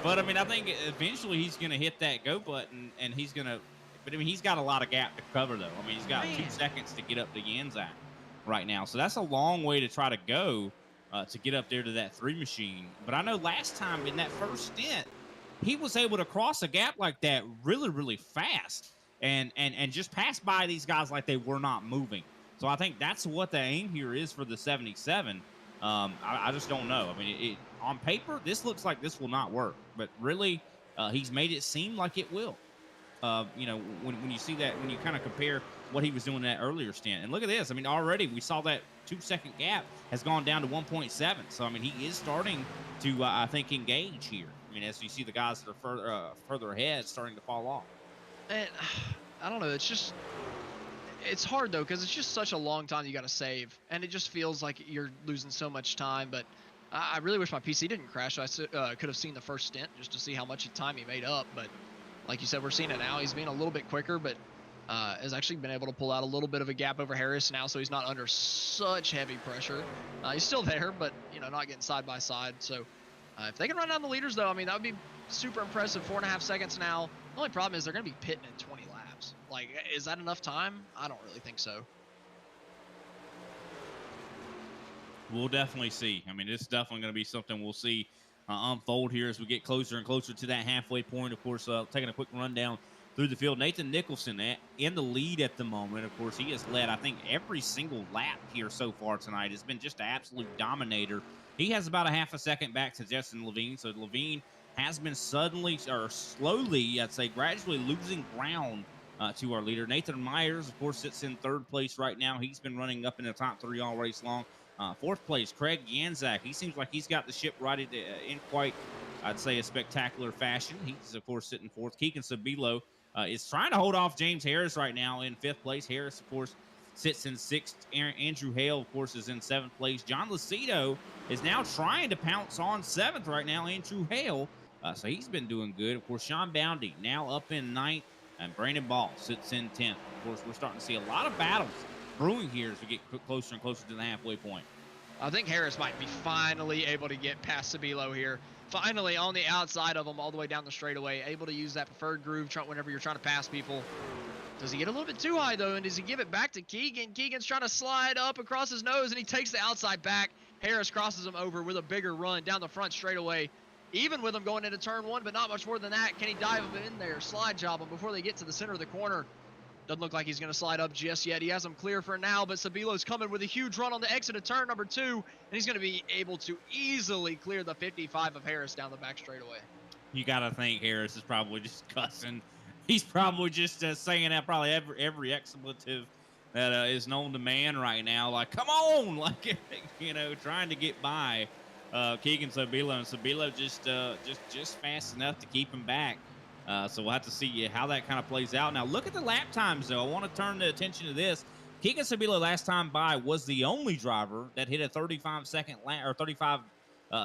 But, I mean, I think eventually he's going to hit that go button, and he's going to – but, I mean, he's got a lot of gap to cover, though. I mean, he's got 2 seconds to get up to Yanzak right now. So that's a long way to try to go to get up there to that 3 machine. But I know last time in that first stint, he was able to cross a gap like that really, really fast and just pass by these guys like they were not moving. So I think that's what the aim here is for the 77. I just don't know. I mean, on paper, this looks like this will not work, but really, he's made it seem like it will. When you see that, when you kind of compare what he was doing in that earlier stint, and look at this. I mean, already we saw that 2-second gap has gone down to 1.7. So I mean, he is starting to, I think, engage here. I mean, as you see the guys that are further ahead starting to fall off. And I don't know. It's hard, though, because it's just such a long time you got to save, and it just feels like you're losing so much time. But I really wish my PC didn't crash. I could have seen the first stint just to see how much time he made up. But like you said, we're seeing it now. He's being a little bit quicker, but has actually been able to pull out a little bit of a gap over Harris now, so he's not under such heavy pressure. He's still there, but, not getting side by side. So if they can run down the leaders, though, I mean, that would be super impressive. 4.5 seconds now. The only problem is they're going to be pitting in 20 laps. Like, is that enough time? I don't really think so. We'll definitely see. I mean, it's definitely going to be something we'll see unfold here as we get closer and closer to that halfway point. Of course, taking a quick rundown through the field. Nathan Nicholson in the lead at the moment. Of course, he has led, I think, every single lap here so far tonight. It's been just an absolute dominator. He has about a half a second back to Justin Levine. So Levine has been slowly, I'd say, gradually losing ground to our leader. Nathan Myers, of course, sits in third place right now. He's been running up in the top 3 all race long. Fourth place, Craig Yanzak. He seems like he's got the ship righted in quite, I'd say, a spectacular fashion. He's, of course, sitting fourth. Keegan Sabilo is trying to hold off James Harris right now in fifth place. Harris, of course, sits in sixth. Andrew Hale, of course, is in seventh place. John Lucido is now trying to pounce on seventh right now. Andrew Hale, so he's been doing good. Of course, Sean Boundy now up in ninth, and Brandon Ball sits in 10th. Of course, we're starting to see a lot of battles brewing here as we get closer and closer to the halfway point. I think Harris might be finally able to get past Sabilo here. Finally on the outside of him all the way down the straightaway, able to use that preferred groove whenever you're trying to pass people. Does he get a little bit too high, though, and does he give it back to Keegan? Keegan's trying to slide up across his nose, and he takes the outside back. Harris crosses him over with a bigger run down the front straightaway, even with him going into turn 1, but not much more than that. Can he dive him in there, slide job him before they get to the center of the corner? Doesn't look like he's going to slide up just yet. He has him clear for now, but Sabilo's coming with a huge run on the exit of turn number 2, and he's going to be able to easily clear the 55 of Harris down the back straightaway. You got to think Harris is probably just cussing. He's probably just saying that probably every expletive that is known to man right now. Like, come on, like, trying to get by Keegan Sabilo, and Sabilo just fast enough to keep him back. So we'll have to see how that kind of plays out. Now, look at the lap times, though. I want to turn the attention to this. Keegan Sabilo last time by was the only driver that hit a 35-second lap, or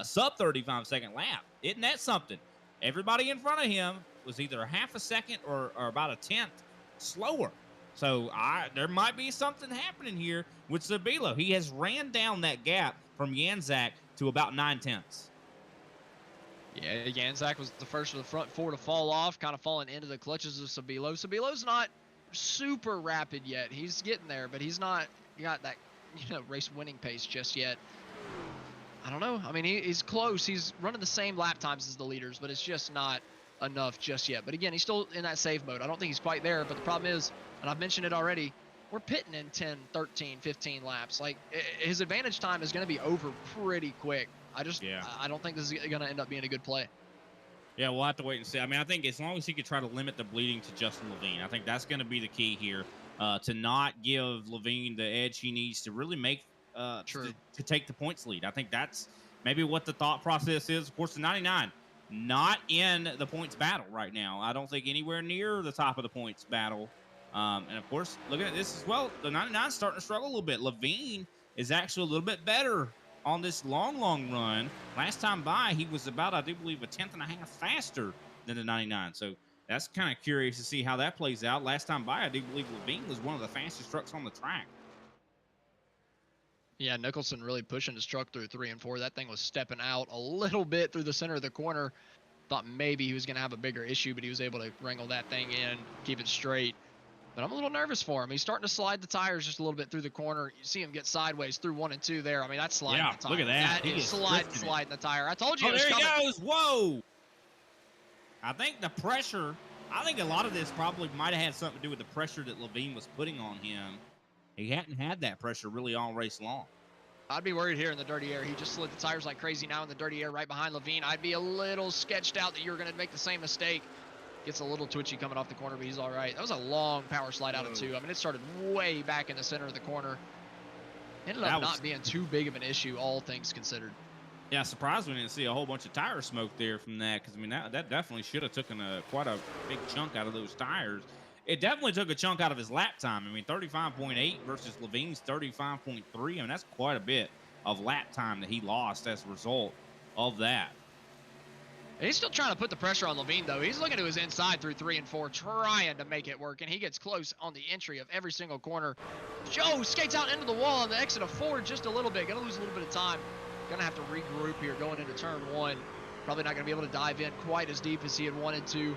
sub 35-second lap. Isn't that something? Everybody in front of him was either a half a second or about a tenth slower. So there might be something happening here with Sabilo. He has ran down that gap from Yanzak to about 9/10. Yeah, Yanzak was the first of the front 4 to fall off, kind of falling into the clutches of Sabilo. Sabilo's not super rapid yet. He's getting there, but he's not got that race winning pace just yet. I don't know. I mean, he's close. He's running the same lap times as the leaders, but it's just not enough just yet. But again, he's still in that save mode. I don't think he's quite there, but the problem is, and I've mentioned it already, we're pitting in 10, 13, 15 laps. Like, his advantage time is going to be over pretty quick. I don't think this is going to end up being a good play. Yeah, we'll have to wait and see. I mean, I think as long as he could try to limit the bleeding to Justin Levine, I think that's going to be the key here, to not give Levine the edge he needs to really make to take the points lead. I think that's maybe what the thought process is. Of course, the 99 not in the points battle right now. I don't think anywhere near the top of the points battle. And of course, looking at this as well, the 99 is starting to struggle a little bit. Levine is actually a little bit better on this long run. Last time by, he was about, I do believe, a tenth and a half faster than the 99. So that's kind of curious to see how that plays out. Last time by, I do believe Levine was one of the fastest trucks on the track. Yeah, Nicholson really pushing his truck through 3 and 4. That thing was stepping out a little bit through the center of the corner. Thought maybe he was going to have a bigger issue, but he was able to wrangle that thing in, keep it straight. But I'm a little nervous for him. He's starting to slide the tires just a little bit through the corner. You see him get sideways through 1 and 2 there. I mean, that's sliding the tire. Look at that. That is sliding the tire. I told you it was there coming. He goes. Whoa. I think the pressure, I think a lot of this probably might have had something to do with the pressure that Levine was putting on him. He hadn't had that pressure really all race long. I'd be worried here in the dirty air. He just slid the tires like crazy now in the dirty air right behind Levine. I'd be a little sketched out that you were going to make the same mistake. Gets a little twitchy coming off the corner, but he's all right. That was a long power slide out of 2. I mean, it started way back in the center of the corner. Ended up not being too big of an issue, all things considered. Yeah, surprised we didn't see a whole bunch of tire smoke there from that, because, I mean, that definitely should have taken quite a big chunk out of those tires. It definitely took a chunk out of his lap time. I mean, 35.8 versus Levine's 35.3. I mean, that's quite a bit of lap time that he lost as a result of that. And he's still trying to put the pressure on Levine, though. He's looking to his inside through 3 and 4, trying to make it work, and he gets close on the entry of every single corner. Joe skates out into the wall on the exit of 4 just a little bit. Going to lose a little bit of time. Going to have to regroup here going into turn 1. Probably not going to be able to dive in quite as deep as he had wanted to.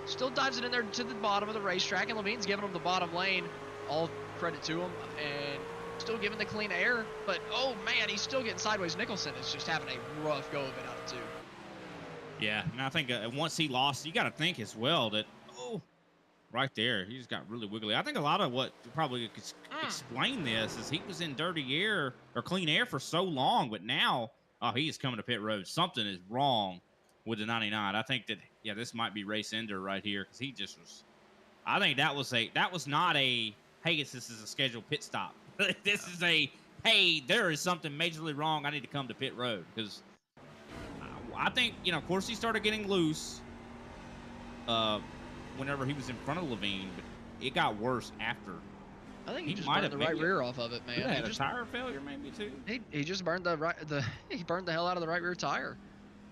Still dives it in there to the bottom of the racetrack, and Levine's giving him the bottom lane. All credit to him. And Still giving the clean air, but oh man, he's still getting sideways. Nicholson is just having a rough go of it out of 2. Yeah, and I think once he lost, you got to think as well that, right there, he just got really wiggly. I think a lot of what probably could explain this is he was in dirty air or clean air for so long, but now, he is coming to pit road. Something is wrong with the 99. I think that, this might be race ender right here because he just was. I think that was not a, hey, this is a scheduled pit stop. This is a, hey, there is something majorly wrong. I need to come to pit road because I think, of course, he started getting loose whenever he was in front of Levine, but it got worse after. I think he just burned the right rear off of it, man. He had a tire failure maybe too. He just burned he burned the hell out of the right rear tire.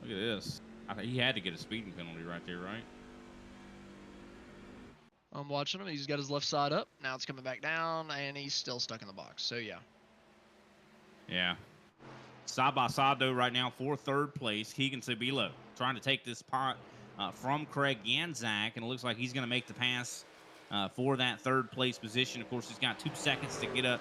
Look at this. I think he had to get a speeding penalty right there, right? I'm watching him. He's got his left side up. Now it's coming back down, and he's still stuck in the box. So, yeah. Yeah. Side by side, though, right now for third place, Keegan Sabilo trying to take this pot from Craig Yanzak, and it looks like he's going to make the pass for that third place position. Of course, he's got 2 seconds to get up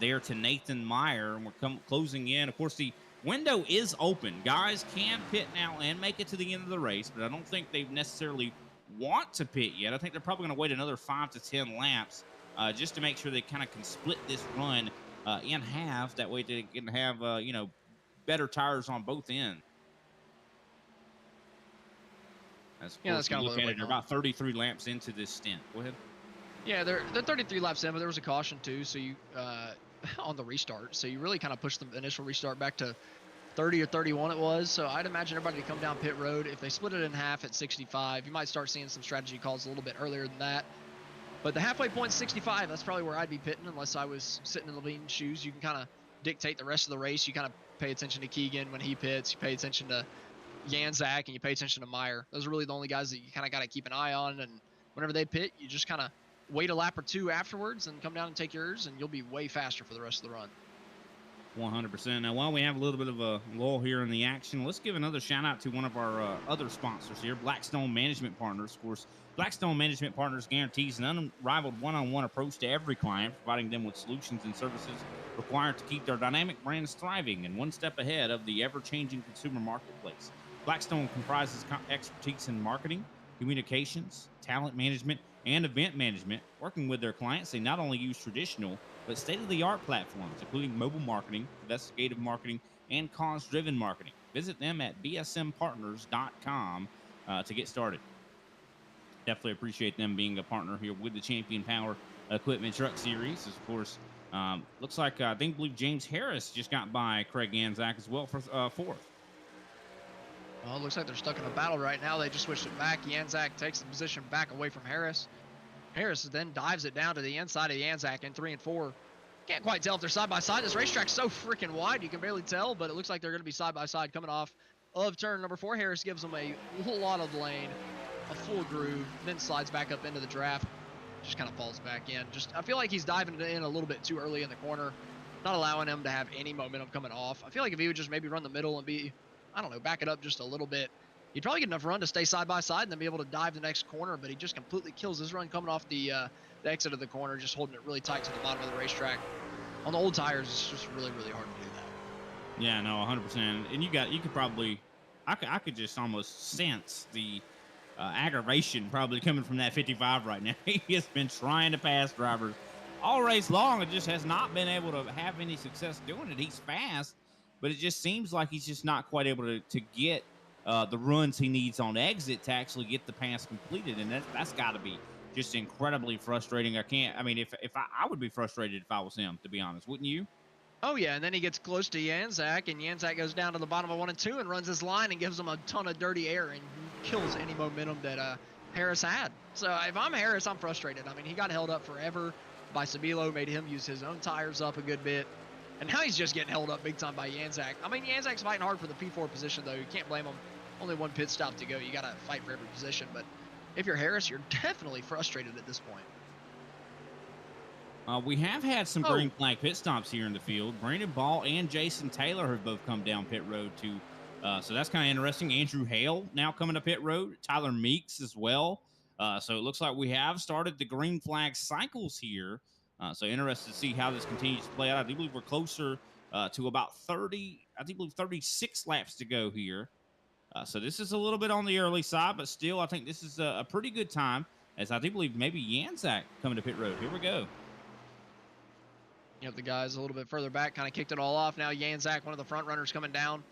there to Nathan Meyer, and we're closing in. Of course, the window is open. Guys can pit now and make it to the end of the race, but I don't think they've necessarily want to pit yet. I think they're probably going to wait another 5 to 10 laps just to make sure they kind of can split this run in half. That way they can have, better tires on both ends. That's kind of look at it. They're about 33 laps into this stint. Go ahead. Yeah, they're 33 laps in, but there was a caution too. So you on the restart, so you really kind of pushed the initial restart back to 30 or 31 it was. So I'd imagine everybody to come down pit road. If they split it in half at 65, you might start seeing some strategy calls a little bit earlier than that. But the halfway point 65, that's probably where I'd be pitting unless I was sitting in Levine's shoes. You can kind of dictate the rest of the race. You kind of pay attention to Keegan when he pits. You pay attention to Yanzak, and you pay attention to Meyer. Those are really the only guys that you kind of got to keep an eye on. And whenever they pit, you just kind of wait a lap or 2 afterwards and come down and take yours, and you'll be way faster for the rest of the run. 100%. Now, while we have a little bit of a lull here in the action, let's give another shout out to one of our other sponsors here, Blackstone Management Partners. Of course, Blackstone Management Partners guarantees an unrivaled one-on-one approach to every client, providing them with solutions and services required to keep their dynamic brands thriving and one step ahead of the ever-changing consumer marketplace. Blackstone comprises expertise in marketing, communications, talent management, and event management. Working with their clients, they not only use traditional but state-of-the-art platforms, including mobile marketing, investigative marketing, and cause-driven marketing. Visit them at bsmpartners.com to get started. Definitely appreciate them being a partner here with the Champion Power Equipment Truck Series. Of course, looks like I believe James Harris just got by Craig Yanzak as well for fourth. Well, it looks like they're stuck in a battle right now. They just switched it back. Yanzak takes the position back away from Harris. Harris then dives it down to the inside of Yanzak in 3 and 4. Can't quite tell if they're side by side. This racetrack's so freaking wide, you can barely tell, but it looks like they're going to be side by side coming off of turn number 4. Harris gives them a whole lot of lane, a full groove, then slides back up into the draft. Just kind of falls back in. I feel like he's diving in a little bit too early in the corner, not allowing him to have any momentum coming off. I feel like if he would just maybe run the middle and be, I don't know, back it up just a little bit, he'd probably get enough run to stay side by side and then be able to dive the next corner, but he just completely kills his run coming off the exit of the corner, just holding it really tight to the bottom of the racetrack. On the old tires, it's just really, really hard to do that. Yeah, no, 100%. And you could probably, I could just almost sense the aggravation probably coming from that 55 right now. He has been trying to pass drivers all race long and just has not been able to have any success doing it. He's fast, but it just seems like he's just not quite able to get the runs he needs on exit to actually get the pass completed, and that's got to be just incredibly frustrating. I mean, if I would be frustrated if I was him, to be honest, wouldn't you? Oh yeah, and then he gets close to Yanzak, and Yanzak goes down to the bottom of 1 and 2 and runs his line and gives him a ton of dirty air and kills any momentum that Harris had. So if I'm Harris, I'm frustrated. I mean, he got held up forever by Sabilo, made him use his own tires up a good bit. And now he's just getting held up big time by Yanzak. I mean, Yanzak's fighting hard for the P4 position, though. You can't blame him. Only 1 pit stop to go. You got to fight for every position. But if you're Harris, you're definitely frustrated at this point. We have had some green flag pit stops here in the field. Brandon Ball and Jason Taylor have both come down pit road, too. So that's kind of interesting. Andrew Hale now coming to pit road. Tyler Meeks as well. So it looks like we have started the green flag cycles here So interested to see how this continues to play out. I do believe we're closer to about 30, I think 36 laps to go here. So this is a little bit on the early side, but still, I think this is a pretty good time, as I do believe maybe Yanzak coming to pit road. Here we go. You know, the guys a little bit further back kind of kicked it all off. Now Yanzak, one of the front runners, coming down.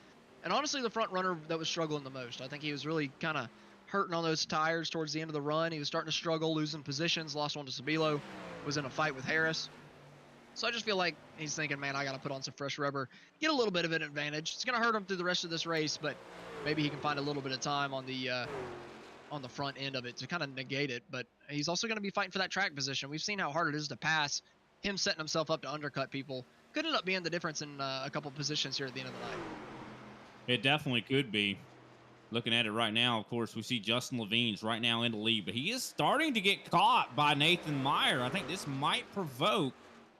And honestly, the front runner that was struggling the most. I think he was really kind of hurting on those tires towards the end of the run. He was starting to struggle, losing positions, lost one to Sabilo, was in a fight with Harris. So I just feel like he's thinking, man, I got to put on some fresh rubber, get a little bit of an advantage. It's going to hurt him through the rest of this race, but maybe he can find a little bit of time on the front end of it to kind of negate it. But he's also going to be fighting for that track position. We've seen how hard it is to pass. Him setting himself up to undercut people could end up being the difference in a couple positions here at the end of the night. It definitely could be. Looking at it right now, of course, we see Justin Levine's right now in the lead, but he is starting to get caught by Nathan Meyer. I think this might provoke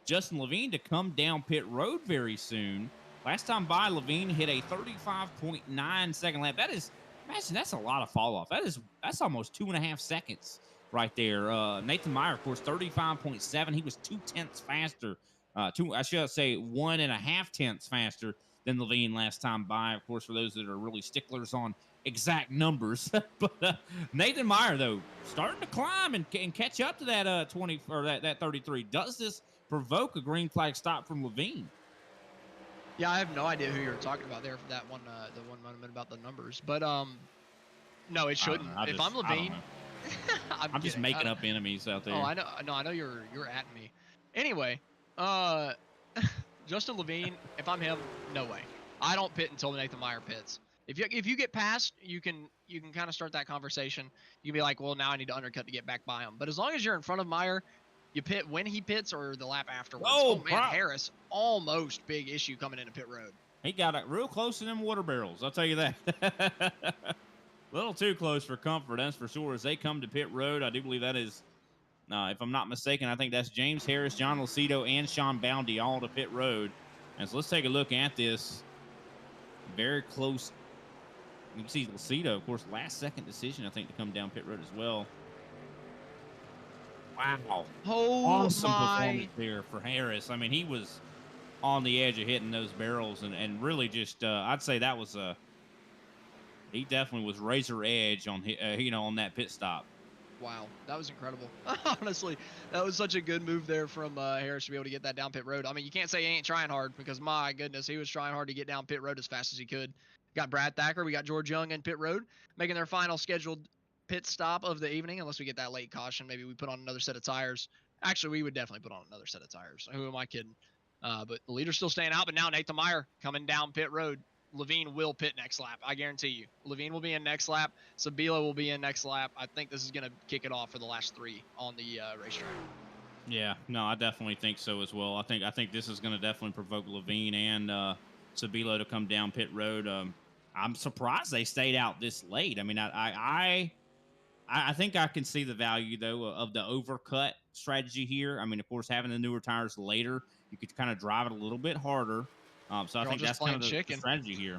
Justin Levine to come down pit road very soon. Last time by, Levine hit a 35.9 second lap. That is, imagine, that's a lot of fall off. That's almost 2.5 seconds right there. Nathan Meyer, of course, 35.7. He was 0.2 faster. I should say 1.5 tenths faster than Levine last time by. Of course, for those that are really sticklers on exact numbers. But Nathan Meyer, though, starting to climb and catch up to that 20 or that 33. Does this provoke a green flag stop from Levine? Yeah, I have no idea who you're talking about there for that one, the one moment about the numbers. But no, it shouldn't. If I'm Levine, I'm just making up enemies out there. Oh, I know. No, I know you're at me. Anyway, Justin Levine, if I'm him, no way. I don't pit until Nathan Meyer pits. If you get past, you can kind of start that conversation. You can be like, well, now I need to undercut to get back by him. But as long as you're in front of Meyer, you pit when he pits or the lap afterwards. Oh man, Harris, almost big issue coming into pit road. He got it real close to them water barrels, I'll tell you that. A little too close for comfort, that's for sure. As they come to pit road, I do believe that is, if I'm not mistaken, I think that's James Harris, John Lucido, and Sean Boundy all to pit road. And so let's take a look at this. Very close. You can see Lucido, of course, last second decision, I think, to come down pit road as well. Wow. Oh, awesome performance there for Harris. I mean, he was on the edge of hitting those barrels and really just, I'd say that was he definitely was razor edge on, on that pit stop. Wow, that was incredible. Honestly, that was such a good move there from Harris to be able to get that down pit road. I mean, you can't say he ain't trying hard because, my goodness, he was trying hard to get down pit road as fast as he could. Got Brad Thacker, we got George Young in pit road, making their final scheduled pit stop of the evening, unless we get that late caution. Maybe we put on another set of tires. Actually, we would definitely put on another set of tires. Who am I kidding? But the leader's still staying out, but now Nathan Meyer coming down pit road. Levine will pit next lap. I guarantee you. Levine will be in next lap. Sabilo will be in next lap. I think this is going to kick it off for the last three on the racetrack. Yeah, no, I definitely think so as well. I think this is going to definitely provoke Levine and Sabilo to come down pit road. I'm surprised they stayed out this late. I mean, I think I can see the value, though, of the overcut strategy here. I mean, of course, having the newer tires later, you could kind of drive it a little bit harder. So I think that's kind of the strategy here.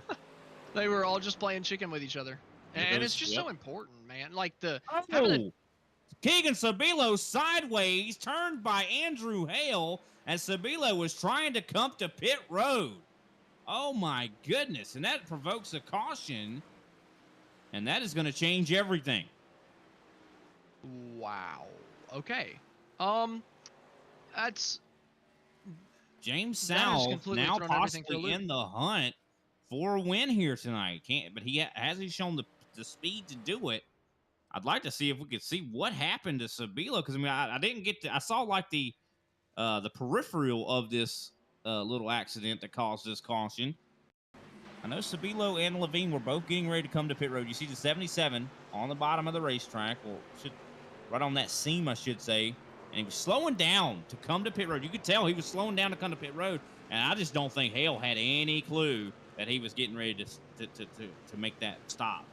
They were all just playing chicken with each other. And it's just so important, man. Like Keegan Sabilo sideways, turned by Andrew Hale, as Sabilo was trying to come to pit road. Oh, my goodness. And that provokes a caution. And that is going to change everything. Wow. Okay. That's... James South now possibly in the hunt for a win here tonight. But has he shown the speed to do it? I'd like to see if we could see what happened to Sabilo, because I mean I didn't get to. I saw like the peripheral of this little accident that caused this caution. I know Sabilo and Levine were both getting ready to come to pit road. You see the 77 on the bottom of the racetrack, or right on that seam, I should say. And he was slowing down to come to pit road. You could tell he was slowing down to come to pit road. And I just don't think Hale had any clue that he was getting ready to make that stop.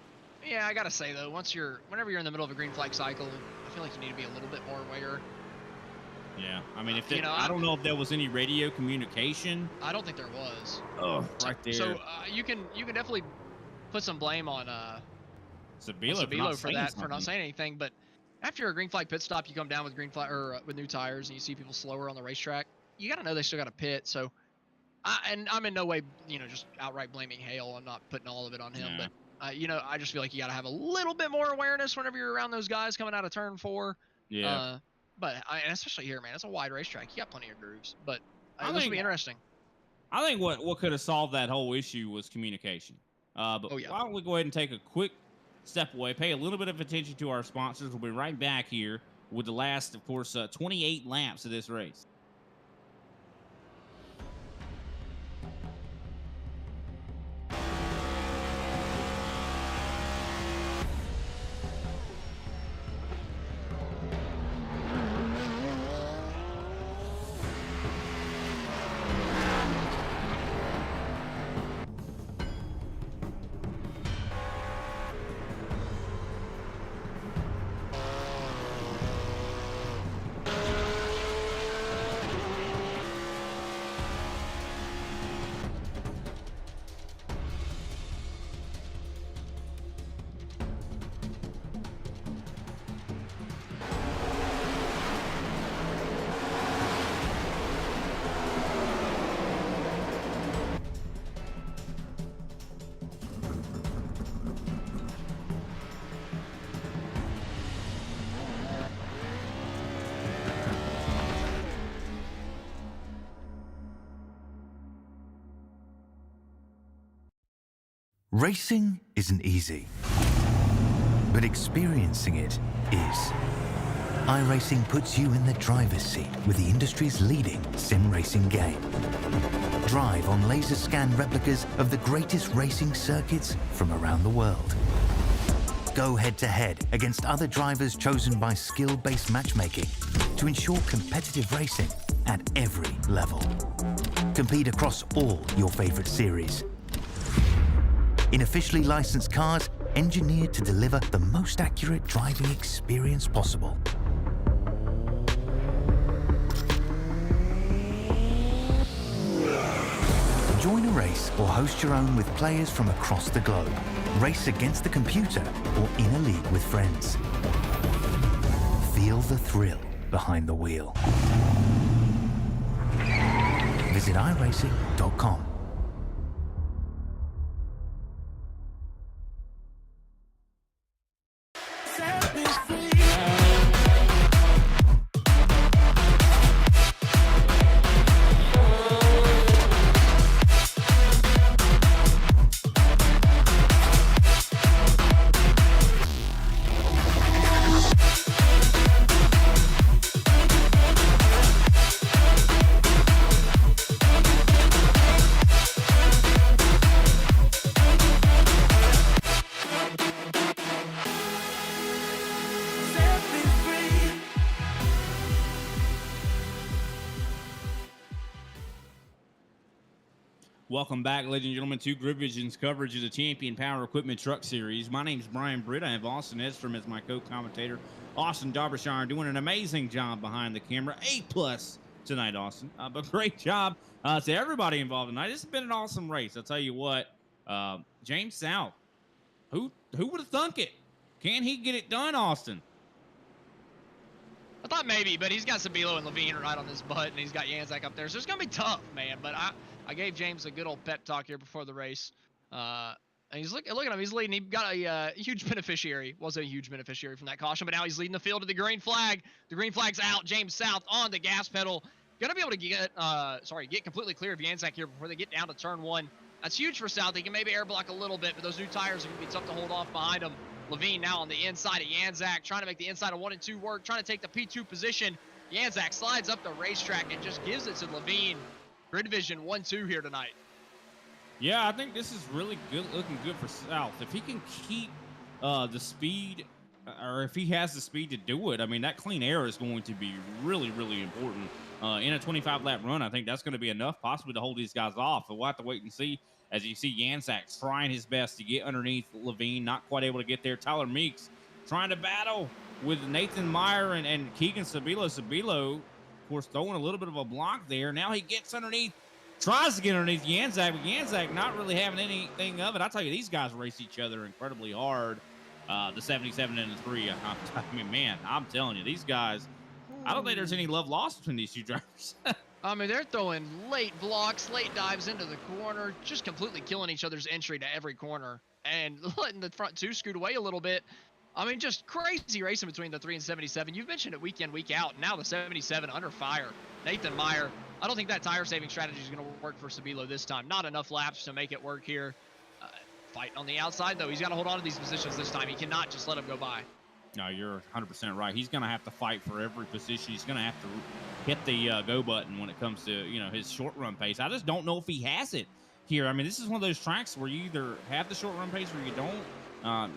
Yeah, I got to say, though, whenever you're in the middle of a green flag cycle, I feel like you need to be a little bit more aware. Yeah, I mean, I don't know if there was any radio communication. I don't think there was. Oh, right there. So you can definitely put some blame on Sabilo for not saying anything, but after a green flag pit stop, you come down with green flag or with new tires, and you see people slower on the racetrack. You got to know they still got to pit. So, and I'm in no way, just outright blaming Hale. I'm not putting all of it on him, but I just feel like you got to have a little bit more awareness whenever you're around those guys coming out of turn 4. Yeah. But and especially here, man, it's a wide racetrack. You got plenty of grooves, but this will be think- interesting. I think what could have solved that whole issue was communication. But why don't we go ahead and take a quick step away, pay a little bit of attention to our sponsors. We'll be right back here with the last, of course, 28 laps of this race. Racing isn't easy, but experiencing it is. iRacing puts you in the driver's seat with the industry's leading sim racing game. Drive on laser scan replicas of the greatest racing circuits from around the world. Go head-to-head against other drivers chosen by skill-based matchmaking to ensure competitive racing at every level. Compete across all your favorite series in officially licensed cars engineered to deliver the most accurate driving experience possible. Join a race or host your own with players from across the globe. Race against the computer or in a league with friends. Feel the thrill behind the wheel. Visit iRacing.com. Welcome back, ladies and gentlemen, to Grid Vision's coverage of the Champion Power Equipment Truck Series. My name is Brian Britt. I have Austin Edstrom as my co-commentator. Austin Darbyshire doing an amazing job behind the camera. A+ tonight, Austin. But great job to everybody involved tonight. This has been an awesome race. I'll tell you what, James South, who would have thunk it? Can he get it done, Austin? I thought maybe, but he's got Sabilo and Levine right on his butt, and he's got Janzak up there. So it's going to be tough, man. But I gave James a good old pep talk here before the race. And he's look at him. He's leading. He got a huge beneficiary. Was a huge beneficiary from that caution, but now he's leading the field to the green flag. The green flag's out. James South on the gas pedal. Gonna be able to get completely clear of Janzak here before they get down to turn 1. That's huge for South. He can maybe air block a little bit, but those new tires are gonna be tough to hold off behind him. Levine now on the inside of Janzak, trying to make the inside of 1 and 2 work, trying to take the P2 position. Janzak slides up the racetrack and just gives it to Levine. Grid Division 1-2 here tonight. Yeah, I think this is really good, looking good for South. If he can keep the speed, or if he has the speed to do it, I mean, that clean air is going to be really, really important. In a 25-lap run, I think that's going to be enough possibly to hold these guys off. But we'll have to wait and see. As you see, Janzak trying his best to get underneath Levine, not quite able to get there. Tyler Meeks trying to battle with Nathan Meyer and Keegan Sabilo. Sabilo, of course, throwing a little bit of a block there. Now he gets underneath, tries to get underneath Janzak, but Janzak not really having anything of it. I tell you, these guys race each other incredibly hard. the 77 and the 3. I mean, man, I'm telling you, these guys, I don't think there's any love lost between these two drivers. I mean, they're throwing late blocks, late dives into the corner, just completely killing each other's entry to every corner and letting the front two scoot away a little bit. I mean, just crazy racing between the 3 and 77. You've mentioned it week in, week out. Now the 77 under fire. Nathan Meyer, I don't think that tire saving strategy is going to work for Sabilo this time. Not enough laps to make it work here. Fighting on the outside, though. He's got to hold on to these positions this time. He cannot just let them go by. No, you're 100% right. He's going to have to fight for every position. He's going to have to hit the go button when it comes to, his short run pace. I just don't know if he has it here. I mean, this is one of those tracks where you either have the short run pace or you don't.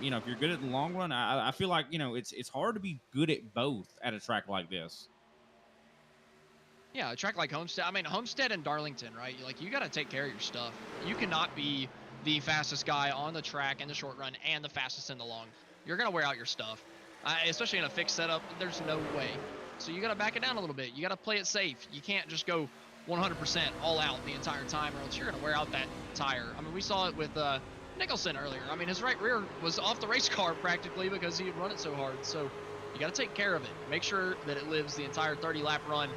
If you're good at the long run, I feel like, it's hard to be good at both at a track like this. Yeah, a track like Homestead. I mean, Homestead and Darlington, right? Like, you got to take care of your stuff. You cannot be the fastest guy on the track in the short run and the fastest in the long. You're going to wear out your stuff. Especially in a fixed setup, there's no way. So you got to back it down a little bit. You got to play it safe. You can't just go 100% all out the entire time, or else you're going to wear out that tire. I mean, we saw it with Nicholson earlier. I mean, his right rear was off the race car practically because he had run it so hard. So you got to take care of it. Make sure that it lives the entire 30-lap run.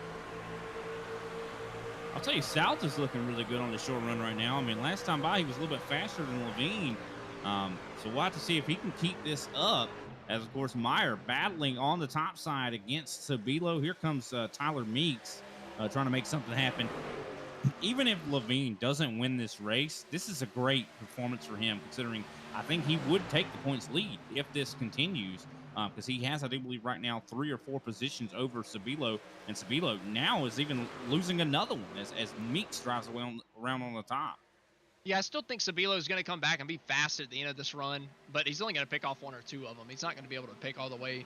I'll tell you, South is looking really good on the short run right now. I mean, last time by, he was a little bit faster than Levine. So we'll have to see if he can keep this up. As, of course, Meyer battling on the top side against Sabilo. Here comes Tyler Meeks trying to make something happen. Even if Levine doesn't win this race, this is a great performance for him, considering I think he would take the points lead if this continues, because he has, I do believe, right now 3 or 4 positions over Sabilo, and Sabilo now is even losing another one as Meeks drives away around on the top. Yeah, I still think Sabilo is going to come back and be fast at the end of this run, but he's only going to pick off 1 or 2 of them. He's not going to be able to pick all the way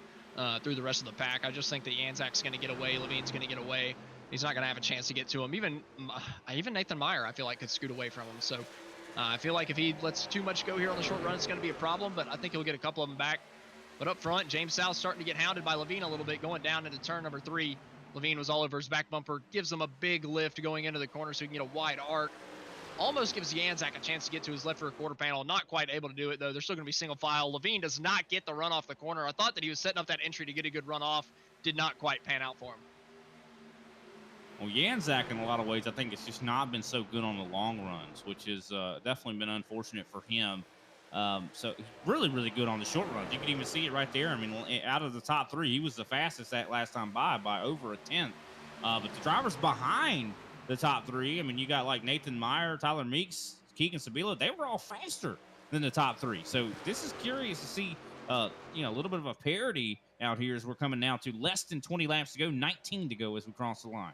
through the rest of the pack. I just think that Yanzak's going to get away. Levine's going to get away. He's not going to have a chance to get to him. Even Nathan Meyer, I feel like, could scoot away from him. So I feel like if he lets too much go here on the short run, it's going to be a problem, but I think he'll get a couple of them back. But up front, James South starting to get hounded by Levine a little bit, going down into turn number 3. Levine was all over his back bumper, gives him a big lift going into the corner so he can get a wide arc. Almost gives Yanzak a chance to get to his left rear quarter panel. Not quite able to do it, though. They're still going to be single file. Levine does not get the run off the corner. I thought that he was setting up that entry to get a good run off. Did not quite pan out for him. Well, Yanzak, in a lot of ways, I think it's just not been so good on the long runs, which has definitely been unfortunate for him. So he's really, really good on the short runs. You can even see it right there. I mean, out of the top 3, he was the fastest that last time by over a 10th. But the drivers behind the top 3, I mean, you got like Nathan Meyer, Tyler Meeks, Keegan Sabilo. They were all faster than the top 3. So this is curious to see, a little bit of a parity out here as we're coming now to less than 20 laps to go, 19 to go as we cross the line.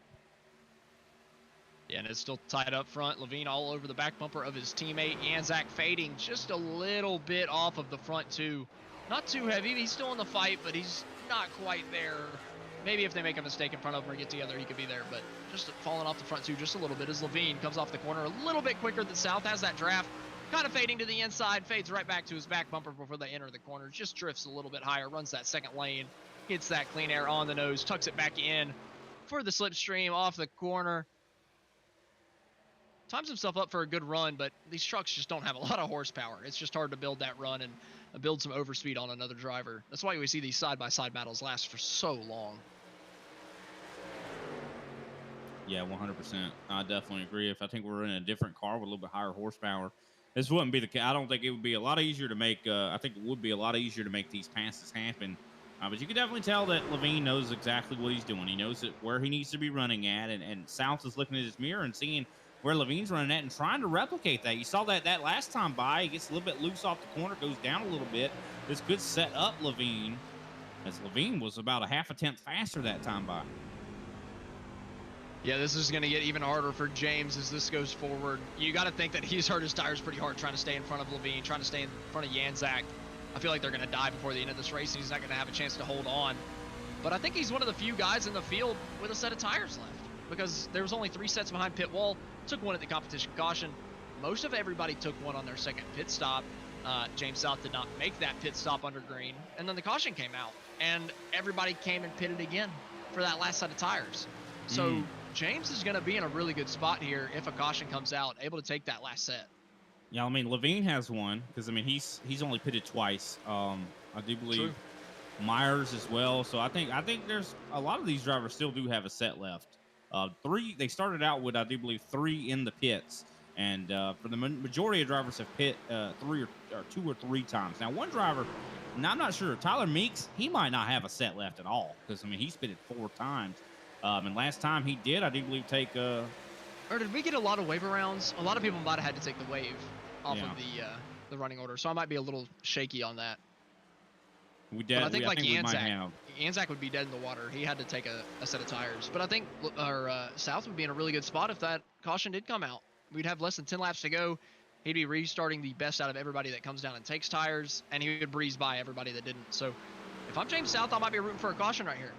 Yeah, and it's still tied up front. Levine all over the back bumper of his teammate. Yanzak fading just a little bit off of the front 2. Not too heavy. He's still in the fight, but he's not quite there. Maybe if they make a mistake in front of him or get together, he could be there. But just falling off the front 2 just a little bit as Levine comes off the corner a little bit quicker than South. Has that draft. Kind of fading to the inside. Fades right back to his back bumper before they enter the corner. Just drifts a little bit higher. Runs that second lane. Gets that clean air on the nose. Tucks it back in for the slipstream off the corner. Times himself up for a good run, but these trucks just don't have a lot of horsepower. It's just hard to build that run and build some overspeed on another driver. That's why we see these side-by-side battles last for so long. Yeah, 100%. I definitely agree. If I think we're in a different car with a little bit higher horsepower, this wouldn't be the case. I don't think it would be a lot easier to make. I think it would be a lot easier to make these passes happen. But you can definitely tell that Levine knows exactly what he's doing. He knows where he needs to be running at, and South is looking at his mirror and seeing where Levine's running at and trying to replicate that. You saw that last time by. He gets a little bit loose off the corner, goes down a little bit. This could set up Levine, as Levine was about a half a tenth faster that time by. Yeah, this is going to get even harder for James as this goes forward. You got to think that he's hurt his tires pretty hard trying to stay in front of Levine, trying to stay in front of Yanzak. I feel like they're going to die before the end of this race, and he's not going to have a chance to hold on. But I think he's one of the few guys in the field with a set of tires left, because there was only 3 sets behind pit wall. Took 1 at the competition caution. Most of everybody took 1 on their second pit stop. James South did not make that pit stop under green, and then the caution came out, and everybody came and pitted again for that last set of tires. So James is going to be in a really good spot here if a caution comes out, able to take that last set. Yeah, I mean Levine has one because I mean he's only pitted twice. I do believe True. Myers as well. So I think there's a lot of these drivers still do have a set left. Three they started out with I do believe three in the pits, and for the majority of drivers have pit three or two or three times. Now one driver, now I'm not sure. Tyler Meeks, he might not have a set left at all because I mean he's pitted four times, and last time he did I do believe take Or did we get a lot of waiver rounds? A lot of people might have had to take the wave off yeah. of the running order, so I might be a little shaky on that. We But I did. think like we might have. Anzac would be dead in the water. He had to take a set of tires. But I think South would be in a really good spot if that caution did come out. We'd have less than 10 laps to go. He'd be restarting the best out of everybody that comes down and takes tires, and he would breeze by everybody that didn't. So if I'm James South, I might be rooting for a caution right here.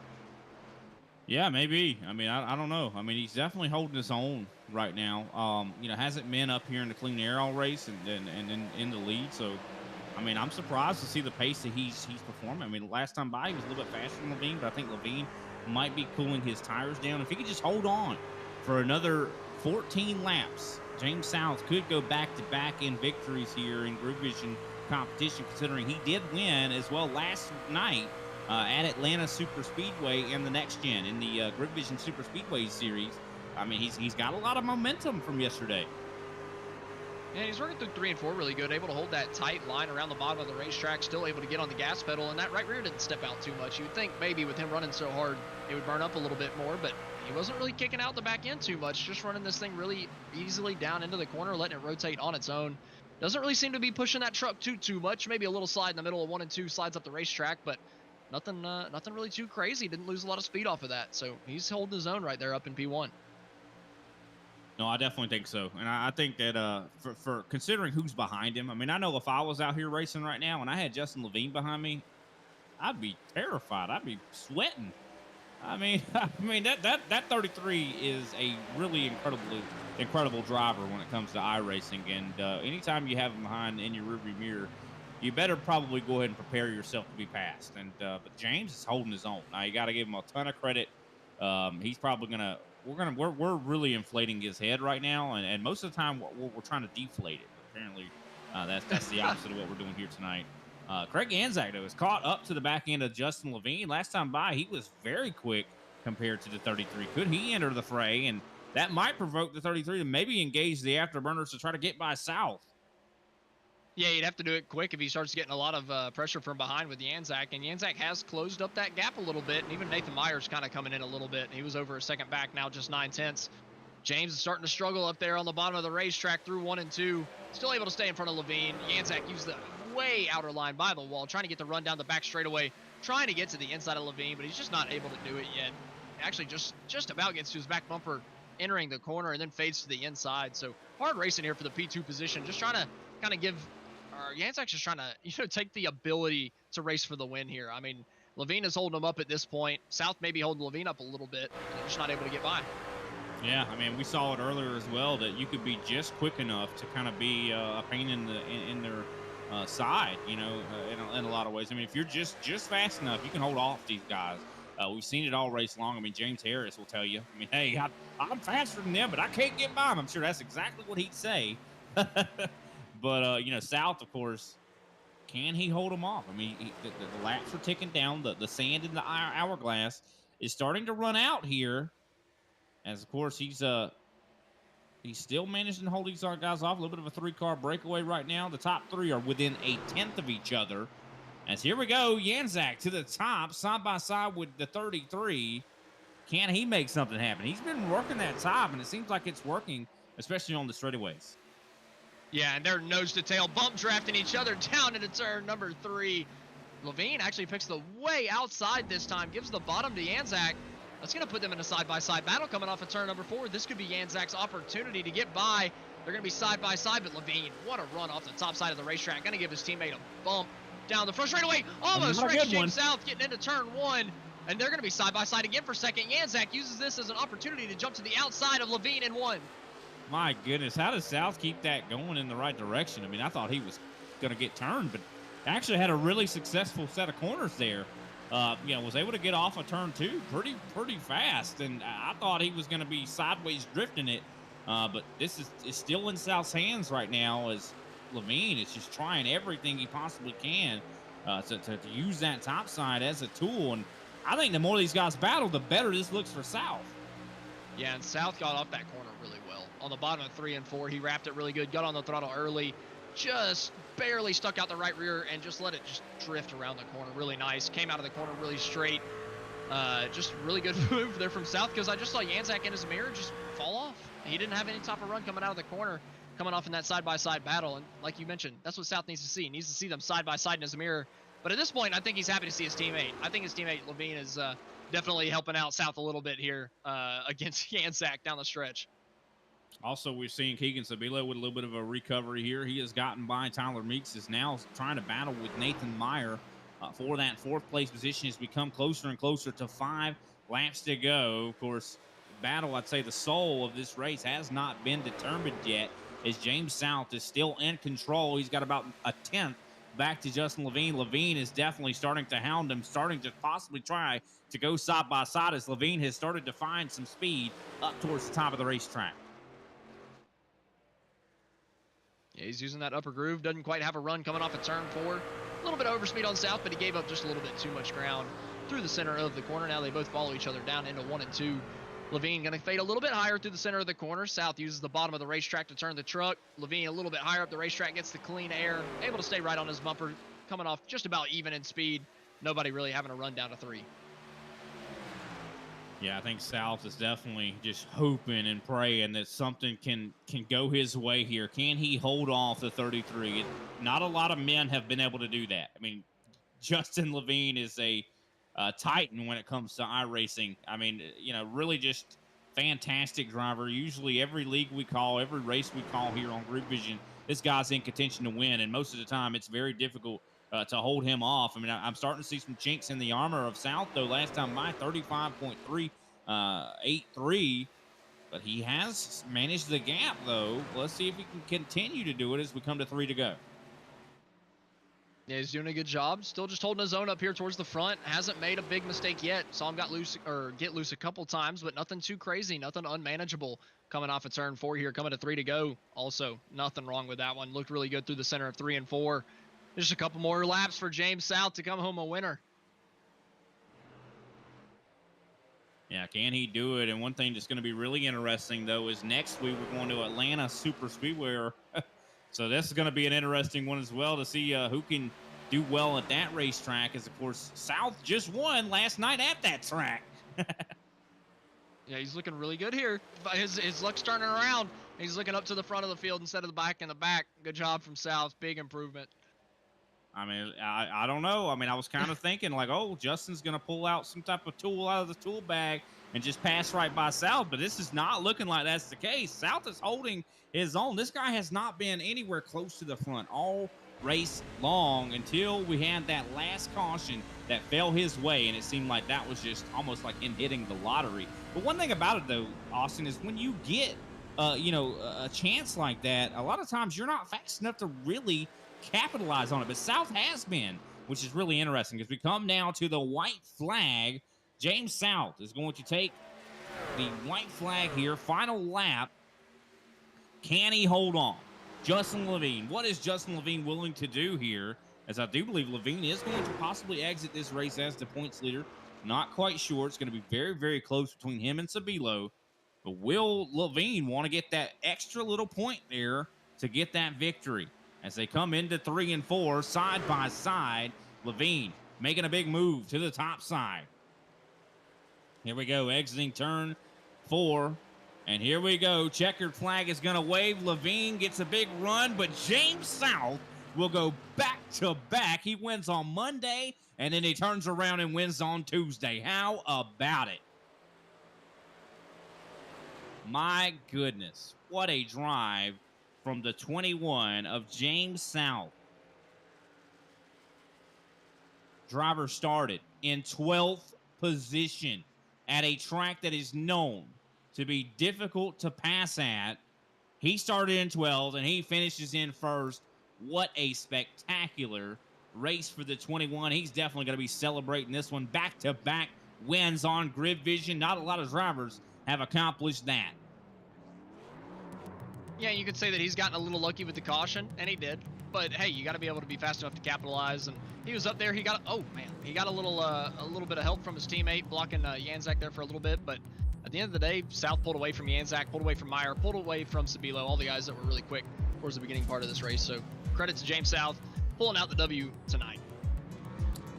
Yeah, maybe. I mean, I don't know. I mean, he's definitely holding his own right now. Hasn't been up here in the clean air all race and in the lead. So, I mean, I'm surprised to see the pace that he's performing. I mean, last time by he was a little bit faster than Levine, but I think Levine might be cooling his tires down. If he could just hold on for another 14 laps, James South could go back-to-back in victories here in Group Vision competition, considering he did win as well last night at Atlanta Super Speedway and the Next Gen in the Group Vision Super Speedway series. I mean, he's got a lot of momentum from yesterday. Yeah, he's working through 3 and 4 really good, able to hold that tight line around the bottom of the racetrack, still able to get on the gas pedal, and that right rear didn't step out too much. You'd think maybe with him running so hard, it would burn up a little bit more, but he wasn't really kicking out the back end too much, just running this thing really easily down into the corner, letting it rotate on its own. Doesn't really seem to be pushing that truck too much. Maybe a little slide in the middle of 1 and 2 slides up the racetrack, but nothing really too crazy. Didn't lose a lot of speed off of that, so he's holding his own right there up in P1. No, I definitely think so, and I think that for considering who's behind him, I mean, I know if I was out here racing right now and I had Justin Levine behind me, I'd be terrified. I'd be sweating. I mean, that 33 is a really incredible driver when it comes to iRacing, and anytime you have him behind in your rearview mirror, you better probably go ahead and prepare yourself to be passed. And but James is holding his own. Now you got to give him a ton of credit. He's probably gonna. We're really inflating his head right now, and most of the time we're trying to deflate it. But apparently, that's the opposite of what we're doing here tonight. Craig Anzac, though, is caught up to the back end of Justin Levine. Last time by, he was very quick compared to the 33. Could he enter the fray? And that might provoke the 33 to maybe engage the afterburners to try to get by South. Yeah, he'd have to do it quick if he starts getting a lot of pressure from behind with Yanzak, and Yanzak has closed up that gap a little bit, and even Nathan Myers kind of coming in a little bit. He was over a second back, now just 9/10. James is starting to struggle up there on the bottom of the racetrack through 1 and 2. Still able to stay in front of Levine. Yanzak used the way outer line by the wall, trying to get the run down the back straightaway, trying to get to the inside of Levine, but he's just not able to do it yet. Actually, just about gets to his back bumper, entering the corner, and then fades to the inside. So hard racing here for the P2 position, just trying to kind of give. Yanzak's just trying to, take the ability to race for the win here. I mean, Levine is holding him up at this point. South may be holding Levine up a little bit, and they're just not able to get by. Yeah, I mean, we saw it earlier as well that you could be just quick enough to kind of be a pain in their side, in a lot of ways. I mean, if you're just fast enough, you can hold off these guys. We've seen it all race long. I mean, James Harris will tell you. I mean, hey, I'm faster than them, but I can't get by him. I'm sure that's exactly what he'd say. But, South, of course, can he hold him off? I mean, the laps are ticking down. The sand in the hourglass is starting to run out here. As, of course, he's still managing to hold these guys off. A little bit of a 3-car breakaway right now. The top 3 are within a 1/10 of each other. As here we go, Yanzak to the top, side by side with the 33. Can he make something happen? He's been working that top, and it seems like it's working, especially on the straightaways. Yeah, and they're nose to tail bump drafting each other down into turn number 3. Levine actually picks the way outside this time, gives the bottom to Yanzak. That's going to put them in a side-by-side battle coming off of turn number 4. This could be Yanzak's opportunity to get by. They're going to be side-by-side, but Levine, what a run off the top side of the racetrack. Going to give his teammate a bump down the front straightaway. Almost wrecks James South getting into turn 1. And they're going to be side-by-side again for second. Yanzak uses this as an opportunity to jump to the outside of Levine in 1. My goodness, how does South keep that going in the right direction? I mean, I thought he was going to get turned, but actually had a really successful set of corners there. Was able to get off of turn 2 pretty fast, and I thought he was going to be sideways drifting it But this is still in South's hands right now as Levine is just trying everything he possibly can to use that top side as a tool. And I think the more these guys battle, the better this looks for South. Yeah, and South got off that corner really well. On the bottom of 3 and 4, he wrapped it really good, got on the throttle early, just barely stuck out the right rear and just let it just drift around the corner really nice. Came out of the corner really straight. Just really good move there from South, because I just saw Janczak and his mirror just fall off. He didn't have any type of run coming out of the corner, coming off in that side-by-side battle. And like you mentioned, that's what South needs to see. He needs to see them side-by-side in his mirror. But at this point, I think he's happy to see his teammate. I think his teammate Levine is definitely helping out South a little bit here against Janczak down the stretch. Also, we're seeing Keegan Sabilo with a little bit of a recovery here. He has gotten by. Tyler Meeks is now trying to battle with Nathan Meyer for that 4th place position as we come closer and closer to 5 laps to go. Of course, battle, I'd say the soul of this race has not been determined yet, as James South is still in control. He's got about a 10th back to Justin Levine. Levine is definitely starting to hound him, starting to possibly try to go side by side as Levine has started to find some speed up towards the top of the racetrack. Yeah, he's using that upper groove. Doesn't quite have a run coming off of turn 4. A little bit of overspeed on South, but he gave up just a little bit too much ground through the center of the corner. Now they both follow each other down into 1 and 2. Levine going to fade a little bit higher through the center of the corner. South uses the bottom of the racetrack to turn the truck. Levine a little bit higher up the racetrack, gets the clean air, able to stay right on his bumper, coming off just about even in speed. Nobody really having a run down to 3. Yeah, I think South is definitely just hoping and praying that something can go his way here. Can he hold off the 33? Not a lot of men have been able to do that. I mean, Justin Levine is a titan when it comes to iRacing. I mean, you know, really just fantastic driver. Usually every league we call, every race we call here on Group Vision, this guy's in contention to win, and most of the time it's very difficult to hold him off. I mean, I'm starting to see some chinks in the armor of South, though. Last time by 35.383, but he has managed the gap, though. Let's see if he can continue to do it as we come to 3 to go. Yeah, he's doing a good job. Still just holding his own up here towards the front. Hasn't made a big mistake yet. Saw him get loose a couple times, but nothing too crazy, nothing unmanageable coming off of turn 4 here, coming to 3 to go. Also, nothing wrong with that one. Looked really good through the center of 3 and 4. Just a couple more laps for James South to come home a winner. Yeah, can he do it? And one thing that's going to be really interesting, though, is next week we're going to Atlanta Super Speedway. So this is going to be an interesting one as well to see who can do well at that racetrack, as, of course, South just won last night at that track. Yeah, he's looking really good here. His luck's turning around. He's looking up to the front of the field instead of the back in the back. Good job from South. Big improvement. I mean, I don't know. I mean, I was kind of thinking like, oh, Justin's going to pull out some type of tool out of the tool bag and just pass right by South. But this is not looking like that's the case. South is holding his own. This guy has not been anywhere close to the front all race long until we had that last caution that fell his way. And it seemed like that was just almost like him hitting the lottery. But one thing about it, though, Austin, is when you get, a chance like that, a lot of times you're not fast enough to really capitalize on it, but South has been, which is really interesting. As we come now to the white flag, James South is going to take the white flag here. Final lap. Can he hold on? Justin Levine. What is Justin Levine willing to do here? As I do believe Levine is going to possibly exit this race as the points leader. Not quite sure. It's going to be very, very close between him and Sabilo. But will Levine want to get that extra little point there to get that victory? As they come into 3 and 4, side by side, Levine making a big move to the top side. Here we go, exiting turn 4. And here we go. Checkered flag is going to wave. Levine gets a big run, but James South will go back to back. He wins on Monday, and then he turns around and wins on Tuesday. How about it? My goodness, what a drive from the 21 of James South. Driver started in 12th position at a track that is known to be difficult to pass at. He started in 12th and he finishes in first. What a spectacular race for the 21. He's definitely going to be celebrating this one. Back-to-back wins on Grid Vision. Not a lot of drivers have accomplished that. Yeah, you could say that he's gotten a little lucky with the caution, and he did. But hey, you got to be able to be fast enough to capitalize. And he was up there. He got he got a little bit of help from his teammate blocking Yanzak there for a little bit. But at the end of the day, South pulled away from Yanzak, pulled away from Meyer, pulled away from Sabilo, all the guys that were really quick towards the beginning part of this race. So credit to James South pulling out the W tonight.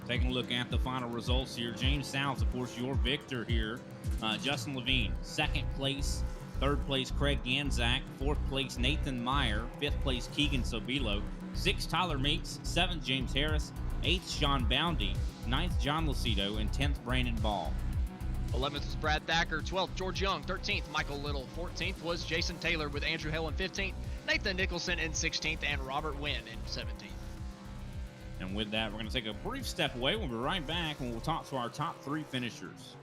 Taking a look at the final results here, James South, of course, your victor here. Justin Levine, second place. Third place, Craig Yanzak. Fourth place, Nathan Meyer. Fifth place, Keegan Sobilo. Sixth, Tyler Meeks. Seventh, James Harris. Eighth, Sean Boundy. Ninth, John Lucido. And 10th, Brandon Ball. 11th was Brad Thacker. 12th, George Young. 13th, Michael Little. 14th was Jason Taylor with Andrew Hill in 15th. Nathan Nicholson in 16th. And Robert Wynn in 17th. And with that, we're going to take a brief step away. We'll be right back and we'll talk to our top 3 finishers.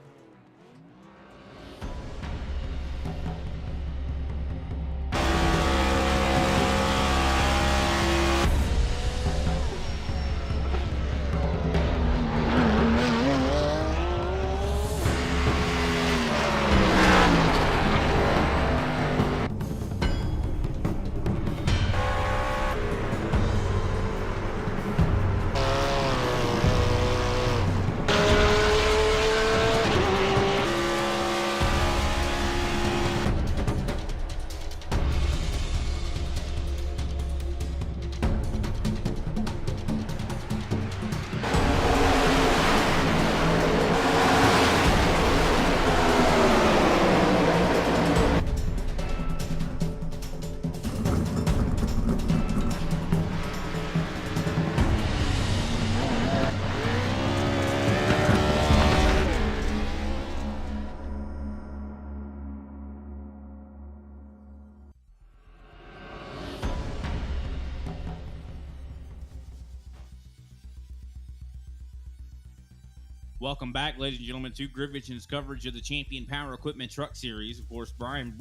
Welcome back, ladies and gentlemen, to Grivich's coverage of the Champion Power Equipment Truck Series. Of course,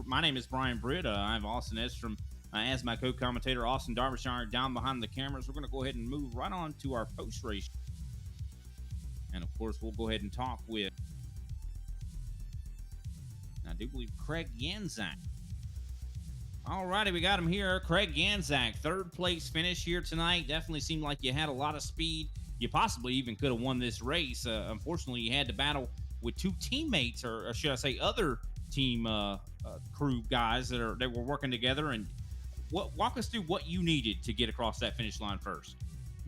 my name is Brian Britt. I have Austin Estrom as my co-commentator. Austin Darbyshire down behind the cameras. We're going to go ahead and move right on to our post-race. And, of course, we'll go ahead and talk with, I do believe, Craig Yanzak. All righty, we got him here. Craig Yanzak, third place finish here tonight. Definitely seemed like you had a lot of speed. You possibly even could have won this race. Unfortunately, you had to battle with 2 teammates, or should I say other team crew guys that were working together. And walk us through what you needed to get across that finish line first.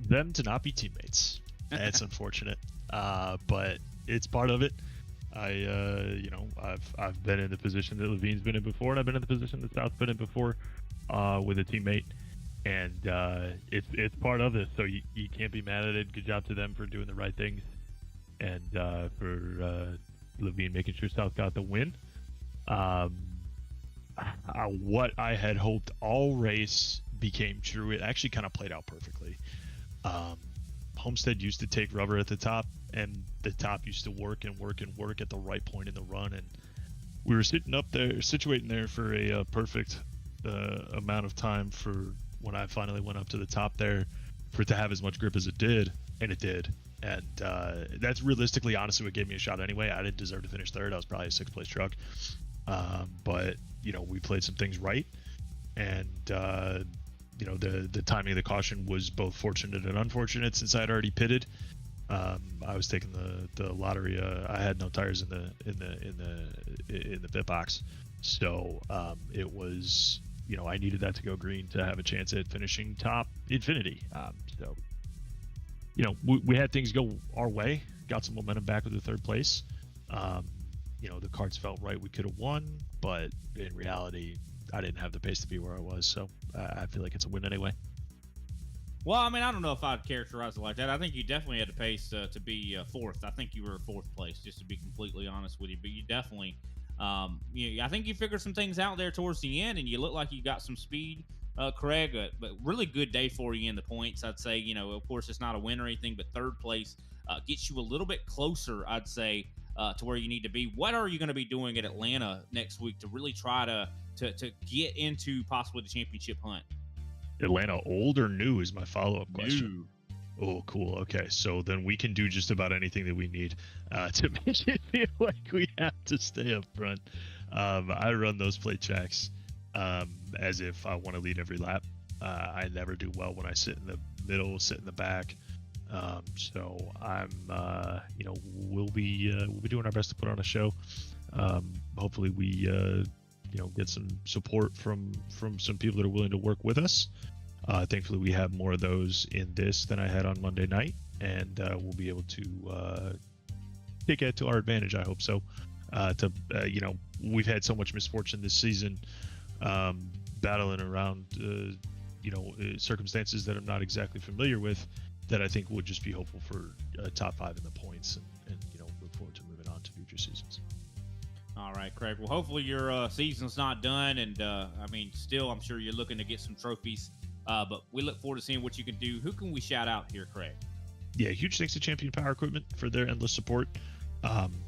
Them to not be teammates. That's unfortunate, but it's part of it. I've been in the position that Levine's been in before, and I've been in the position that South's been in before with a teammate. And it's part of this, so you can't be mad at it. Good job to them for doing the right things, and for Levine making sure South got the win. What I had hoped all race became true. It actually kind of played out perfectly. Homestead used to take rubber at the top, and the top used to work and work and work at the right point in the run, and we were situating there for a perfect amount of time for when I finally went up to the top there, for it to have as much grip as it did, and it did. And that's realistically, honestly, what gave me a shot anyway. I didn't deserve to finish third. I was probably a 6th place truck. But, we played some things right. And, the timing of the caution was both fortunate and unfortunate since I had already pitted. I was taking the lottery. I had no tires in the pit box. So it was... I needed that to go green to have a chance at finishing top Infinity. We had things go our way, got some momentum back with the 3rd place. The cards felt right. We could have won, but in reality, I didn't have the pace to be where I was. So I feel like it's a win anyway. Well, I mean, I don't know if I'd characterize it like that. I think you definitely had the pace to be 4th. I think you were 4th place, just to be completely honest with you. But you definitely... I think you figured some things out there towards the end, and you look like you got some speed, Craig. But really good day for you in the points, I'd say. Of course, it's not a win or anything, but 3rd place gets you a little bit closer, I'd say, to where you need to be. What are you going to be doing at Atlanta next week to really try to get into possibly the championship hunt? Atlanta, old or new, is my follow-up question. New. Oh, cool. Okay, so then we can do just about anything that we need to make it feel like we have to stay up front. I run those plate tracks as if I want to lead every lap. I never do well when I sit in the middle, sit in the back. So I'm, we'll be doing our best to put on a show. Hopefully we, get some support from some people that are willing to work with us. Thankfully we have more of those in this than I had on Monday night, and we'll be able to take it to our advantage. I hope so. We've had so much misfortune this season, battling around, circumstances that I'm not exactly familiar with, that I think would just be hopeful for top 5 in the points, and look forward to moving on to future seasons. All right, Craig. Well, hopefully your season's not done, and still, I'm sure you're looking to get some trophies. But we look forward to seeing what you can do. Who can we shout out here, Craig? Yeah, huge thanks to Champion Power Equipment for their endless support.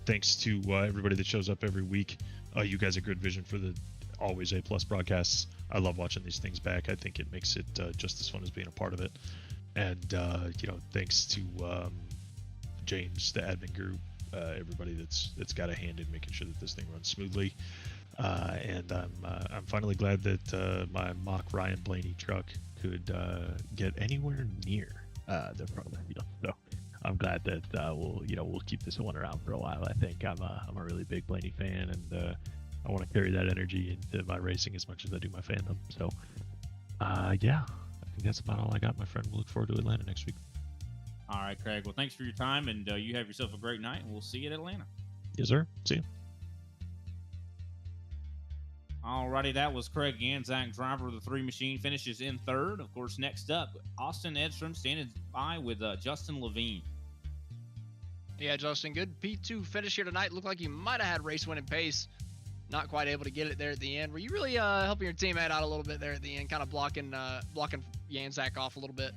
Thanks to everybody that shows up every week. You guys are good vision for the always A+ broadcasts. I love watching these things back. I think it makes it just as fun as being a part of it. And thanks to James, the admin group, everybody that's got a hand in making sure that this thing runs smoothly. And I'm finally glad that my mock Ryan Blaney truck could get anywhere near the front of the field. So I'm glad that we'll keep this one around for a while. I think I'm a really big Blaney fan, and I want to carry that energy into my racing as much as I do my fandom. So I think that's about all I got, my friend. We'll look forward to Atlanta next week. All right, Craig. Well, thanks for your time, and you have yourself a great night, and we'll see you at Atlanta. Yes, sir. See you. Alrighty, that was Craig Ganzak, driver of the 3 Machine, finishes in 3rd. Of course, next up, Austin Edstrom standing by with Justin Levine. Yeah, Justin, good P2 finish here tonight. Looked like you might have had race-winning pace. Not quite able to get it there at the end. Were you really helping your teammate out a little bit there at the end, kind of blocking Ganzak off a little bit?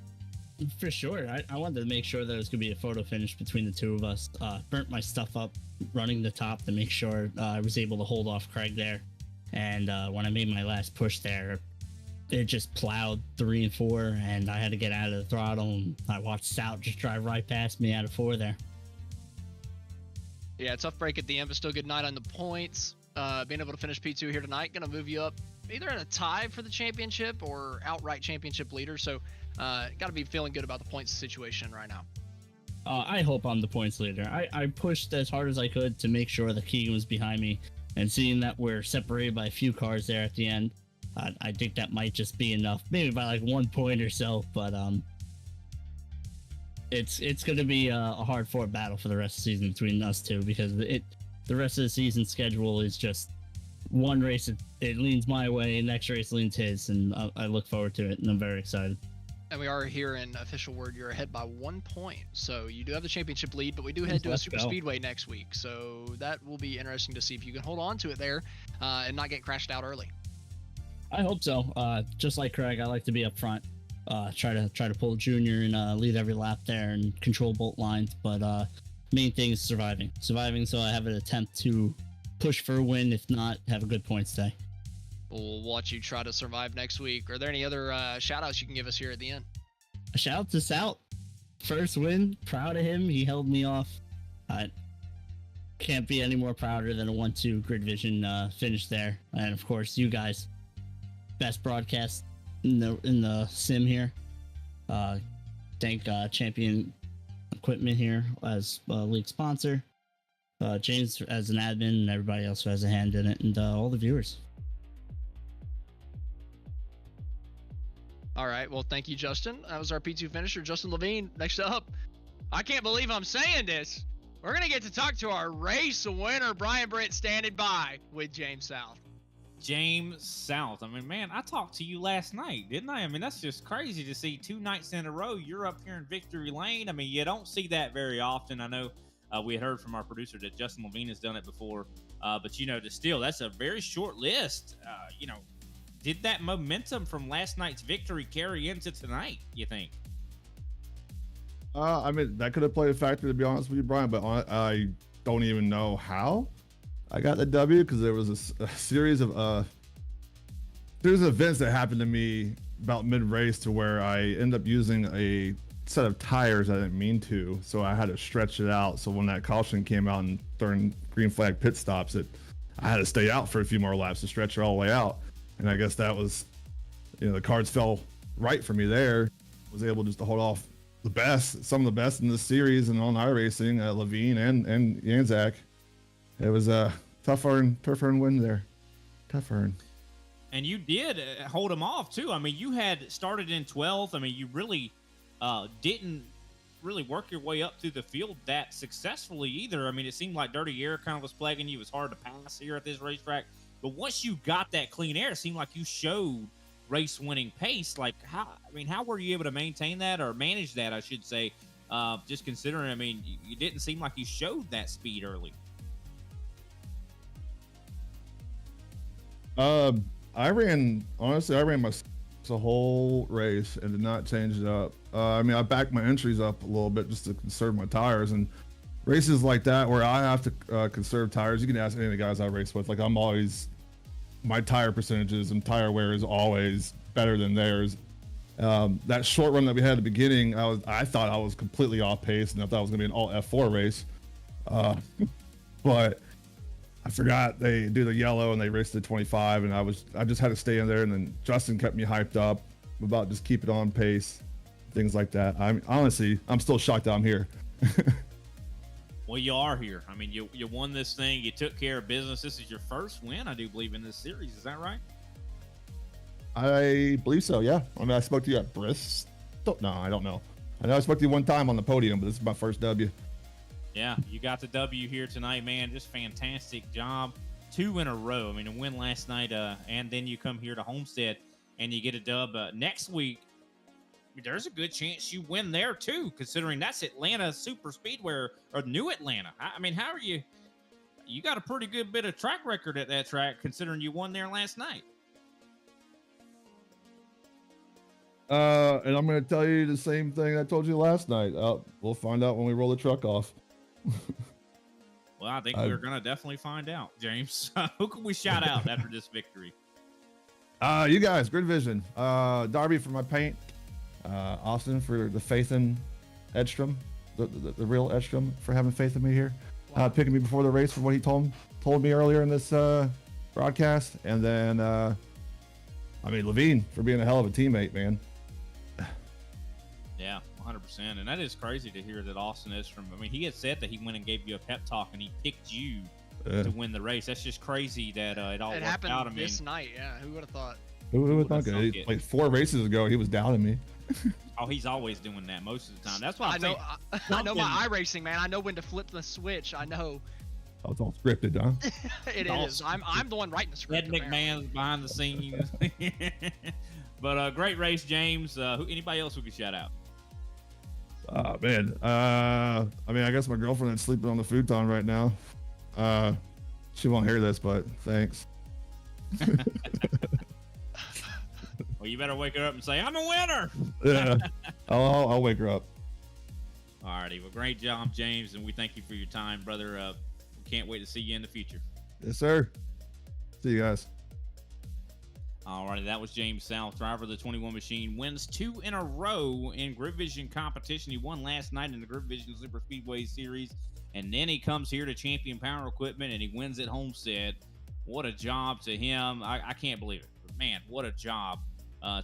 For sure. I wanted to make sure that it was going to be a photo finish between the two of us. Burnt my stuff up running the top to make sure I was able to hold off Craig there. And when I made my last push there, it just plowed 3 and 4, and I had to get out of the throttle, and I watched Stout just drive right past me out of 4 there. Yeah, tough break at the end, but still good night on the points. Being able to finish P2 here tonight, going to move you up either in a tie for the championship or outright championship leader. So got to be feeling good about the points situation right now. I hope I'm the points leader. I pushed as hard as I could to make sure that Keegan was behind me, and seeing that we're separated by a few cars there at the end, I think that might just be enough, maybe by like 1 point or so, but it's going to be a hard-fought battle for the rest of the season between us two, because the rest of the season schedule is just one race it leans my way, next race leans his, and I look forward to it, and I'm very excited. And we are here in official word, you're ahead by 1 point. So you do have the championship lead, but we do head to a super speedway next week. So that will be interesting to see if you can hold on to it there and not get crashed out early. I hope so. Just like Craig, I like to be up front. Try to pull Junior and lead every lap there and control bolt lines. But main thing is surviving. So I have an attempt to push for a win. If not, have a good points day. We'll watch you try to survive next week. Are there any other shout-outs you can give us here at the end? A shout out to Stout. First win. Proud of him. He held me off. Can't be any more prouder than a 1-2 grid vision finish there. And of course, you guys. Best broadcast in the sim here. Thank Champion Equipment here as league sponsor. James as an admin, and everybody else who has a hand in it, and all the viewers. All right. Well, thank you, Justin. That was our P2 finisher, Justin Levine. Next up, I can't believe I'm saying this. We're going to get to talk to our race winner, Brian Britt, standing by with James South. James South. I mean, man, I talked to you last night, didn't I? I mean, that's just crazy to see 2 nights in a row. You're up here in Victory Lane. I mean, you don't see that very often. I know we had heard from our producer that Justin Levine has done it before. But, still, that's a very short list. Did that momentum from last night's victory carry into tonight, you think? I mean, that could have played a factor, to be honest with you, Brian, but I don't even know how I got the W, because there was a series of events that happened to me about mid-race to where I ended up using a set of tires I didn't mean to, so I had to stretch it out. So when that caution came out and during green flag pit stops, I had to stay out for a few more laps to stretch it all the way out. And I guess that was, the cards fell right for me there. Was able just to hold off some of the best in this series and on iRacing, Levine and Yanzak. It was a tough earn win there. Tough earn. And you did hold him off too. I mean, you had started in 12th. I mean, you really didn't really work your way up through the field that successfully either. I mean, it seemed like dirty air kind of was plaguing you. It was hard to pass here at this racetrack. But once you got that clean air, it seemed like you showed race-winning pace. Like, how were you able to maintain that or manage that, I should say, just considering, I mean, you didn't seem like you showed that speed early. I ran the whole race and did not change it up. I mean, I backed my entries up a little bit just to conserve my tires, and races like that where I have to conserve tires, you can ask any of the guys I race with. Like, my tire percentages and tire wear is always better than theirs. That short run that we had at the beginning, I thought I was completely off pace, and I thought it was gonna be an all F4 race. But I forgot they do the yellow and they raced the 25, and I just had to stay in there, and then Justin kept me hyped up about just keep it on pace, things like that. I'm still shocked that I'm here. Well, you are here. I mean, you won this thing. You took care of business. This is your first win, I do believe, in this series. Is that right? I believe so, yeah. I mean, I spoke to you at Bristol. No, I don't know. I know I spoke to you one time on the podium, but this is my first W. Yeah, you got the W here tonight, man. Just fantastic job. 2 in a row. I mean, a win last night, and then you come here to Homestead and you get a dub next week. I mean, there's a good chance you win there too, considering that's Atlanta Super Speedway or New Atlanta. I mean, how are you? You got a pretty good bit of track record at that track, considering you won there last night. And I'm going to tell you the same thing I told you last night. We'll find out when we roll the truck off. Well, I think we're going to definitely find out, James. Who can we shout out after this victory? You guys, Grid Vision. Darby for my paint. Austin for the faith in Edstrom, the real Edstrom, for having faith in me here. Picking me before the race for what he told me earlier in this broadcast. And then, Levine for being a hell of a teammate, man. Yeah, 100%. And that is crazy to hear that Austin Edstrom, I mean, he had said that he went and gave you a pep talk and he picked you to win the race. That's just crazy that it all worked happened out. I mean, this night, yeah. Who would have thought? Who would have thought? Like 4 races ago, he was doubting me. Oh, he's always doing that most of the time. That's why I know. I know my iRacing, man. I know when to flip the switch. I know. Oh, it's all scripted, huh? It is. I'm the one writing the script. Ed McMahon's behind the scenes. But great race, James. Anybody else we could shout out? Man. I guess my girlfriend is sleeping on the futon right now. She won't hear this, but thanks. Well, you better wake her up and say, I'm a winner. Yeah, I'll wake her up. All righty. Well, great job, James, and we thank you for your time, brother. We can't wait to see you in the future. Yes, sir. See you guys. All righty. That was James South, driver of the 21 machine. Wins 2 in a row in Grid Vision competition. He won last night in the Grid Vision Super Speedway Series, and then he comes here to Champion Power Equipment, and he wins at Homestead. What a job to him. I can't believe it. But man, what a job.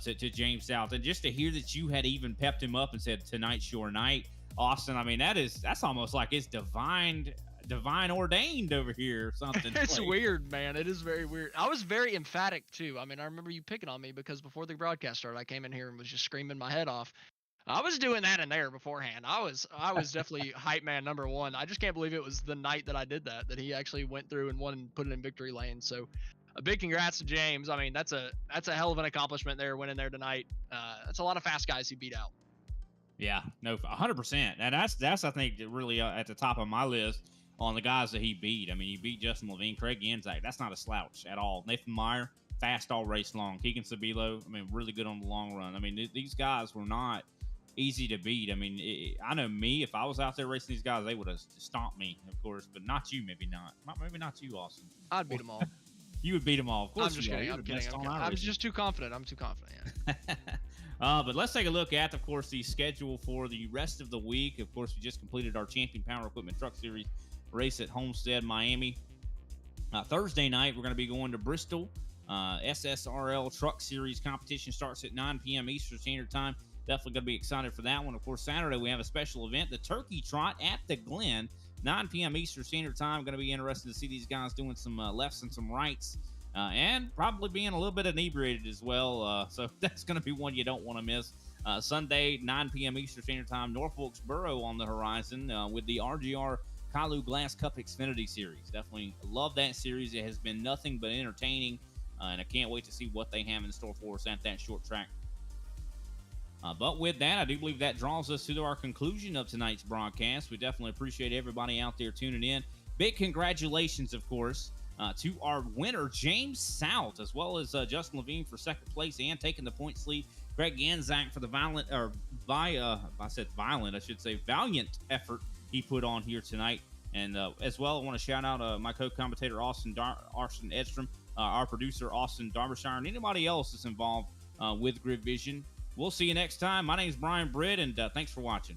To James South, and just to hear that you had even pepped him up and said tonight's your night, Austin. I mean, that's almost like it's divine ordained over here or something. It's weird, man. It is very weird. I was very emphatic too. I mean, I remember you picking on me because before the broadcast started, I came in here and was just screaming my head off. I was doing that in there beforehand. I was definitely hype man number 1. I just can't believe it was the night that I did that he actually went through and won and put it in victory lane. So a big congrats to James. I mean, that's a hell of an accomplishment there, winning there tonight. That's a lot of fast guys he beat out. Yeah, no, 100%. And that's I think really at the top of my list on the guys that he beat. I mean, he beat Justin Levine, Craig Yanzak. That's not a slouch at all. Nathan Meyer, fast all race long. Keegan Sabilo, I mean, really good on the long run. I mean, these guys were not easy to beat. I mean, I know me, if I was out there racing these guys, they would have stomped me, of course, but not you, maybe not. Maybe not you, Austin. I'd beat them all. You would beat them all. Of course, I'm just kidding. I'm kidding. I was just too confident. I'm too confident. Yeah. But let's take a look at, of course, the schedule for the rest of the week. Of course, we just completed our Champion Power Equipment Truck Series race at Homestead-Miami. Thursday night, we're going to be going to Bristol SSRL Truck Series competition starts at 9 p.m. Eastern Standard Time. Definitely going to be excited for that one. Of course, Saturday we have a special event, the Turkey Trot at the Glen, 9 p.m. Eastern Standard Time. Going to be interesting to see these guys doing some lefts and some rights, and probably being a little bit inebriated as well. So that's going to be one you don't want to miss. Sunday, 9 p.m. Eastern Standard Time, Norfolk's Borough on the horizon with the RGR Kalu Glass Cup Xfinity Series. Definitely love that series. It has been nothing but entertaining, and I can't wait to see what they have in store for us at that short track. But with that, I do believe that draws us to our conclusion of tonight's broadcast. We definitely appreciate everybody out there tuning in. Big congratulations, of course, to our winner, James South, as well as Justin Levine for second place and taking the points lead. Greg Ganzak for the valiant effort he put on here tonight. And as well, I want to shout out my co-commentator, Austin Edstrom, our producer, Austin Darbyshire, and anybody else that's involved with Grid Vision. We'll see you next time. My name is Brian Britt, and thanks for watching.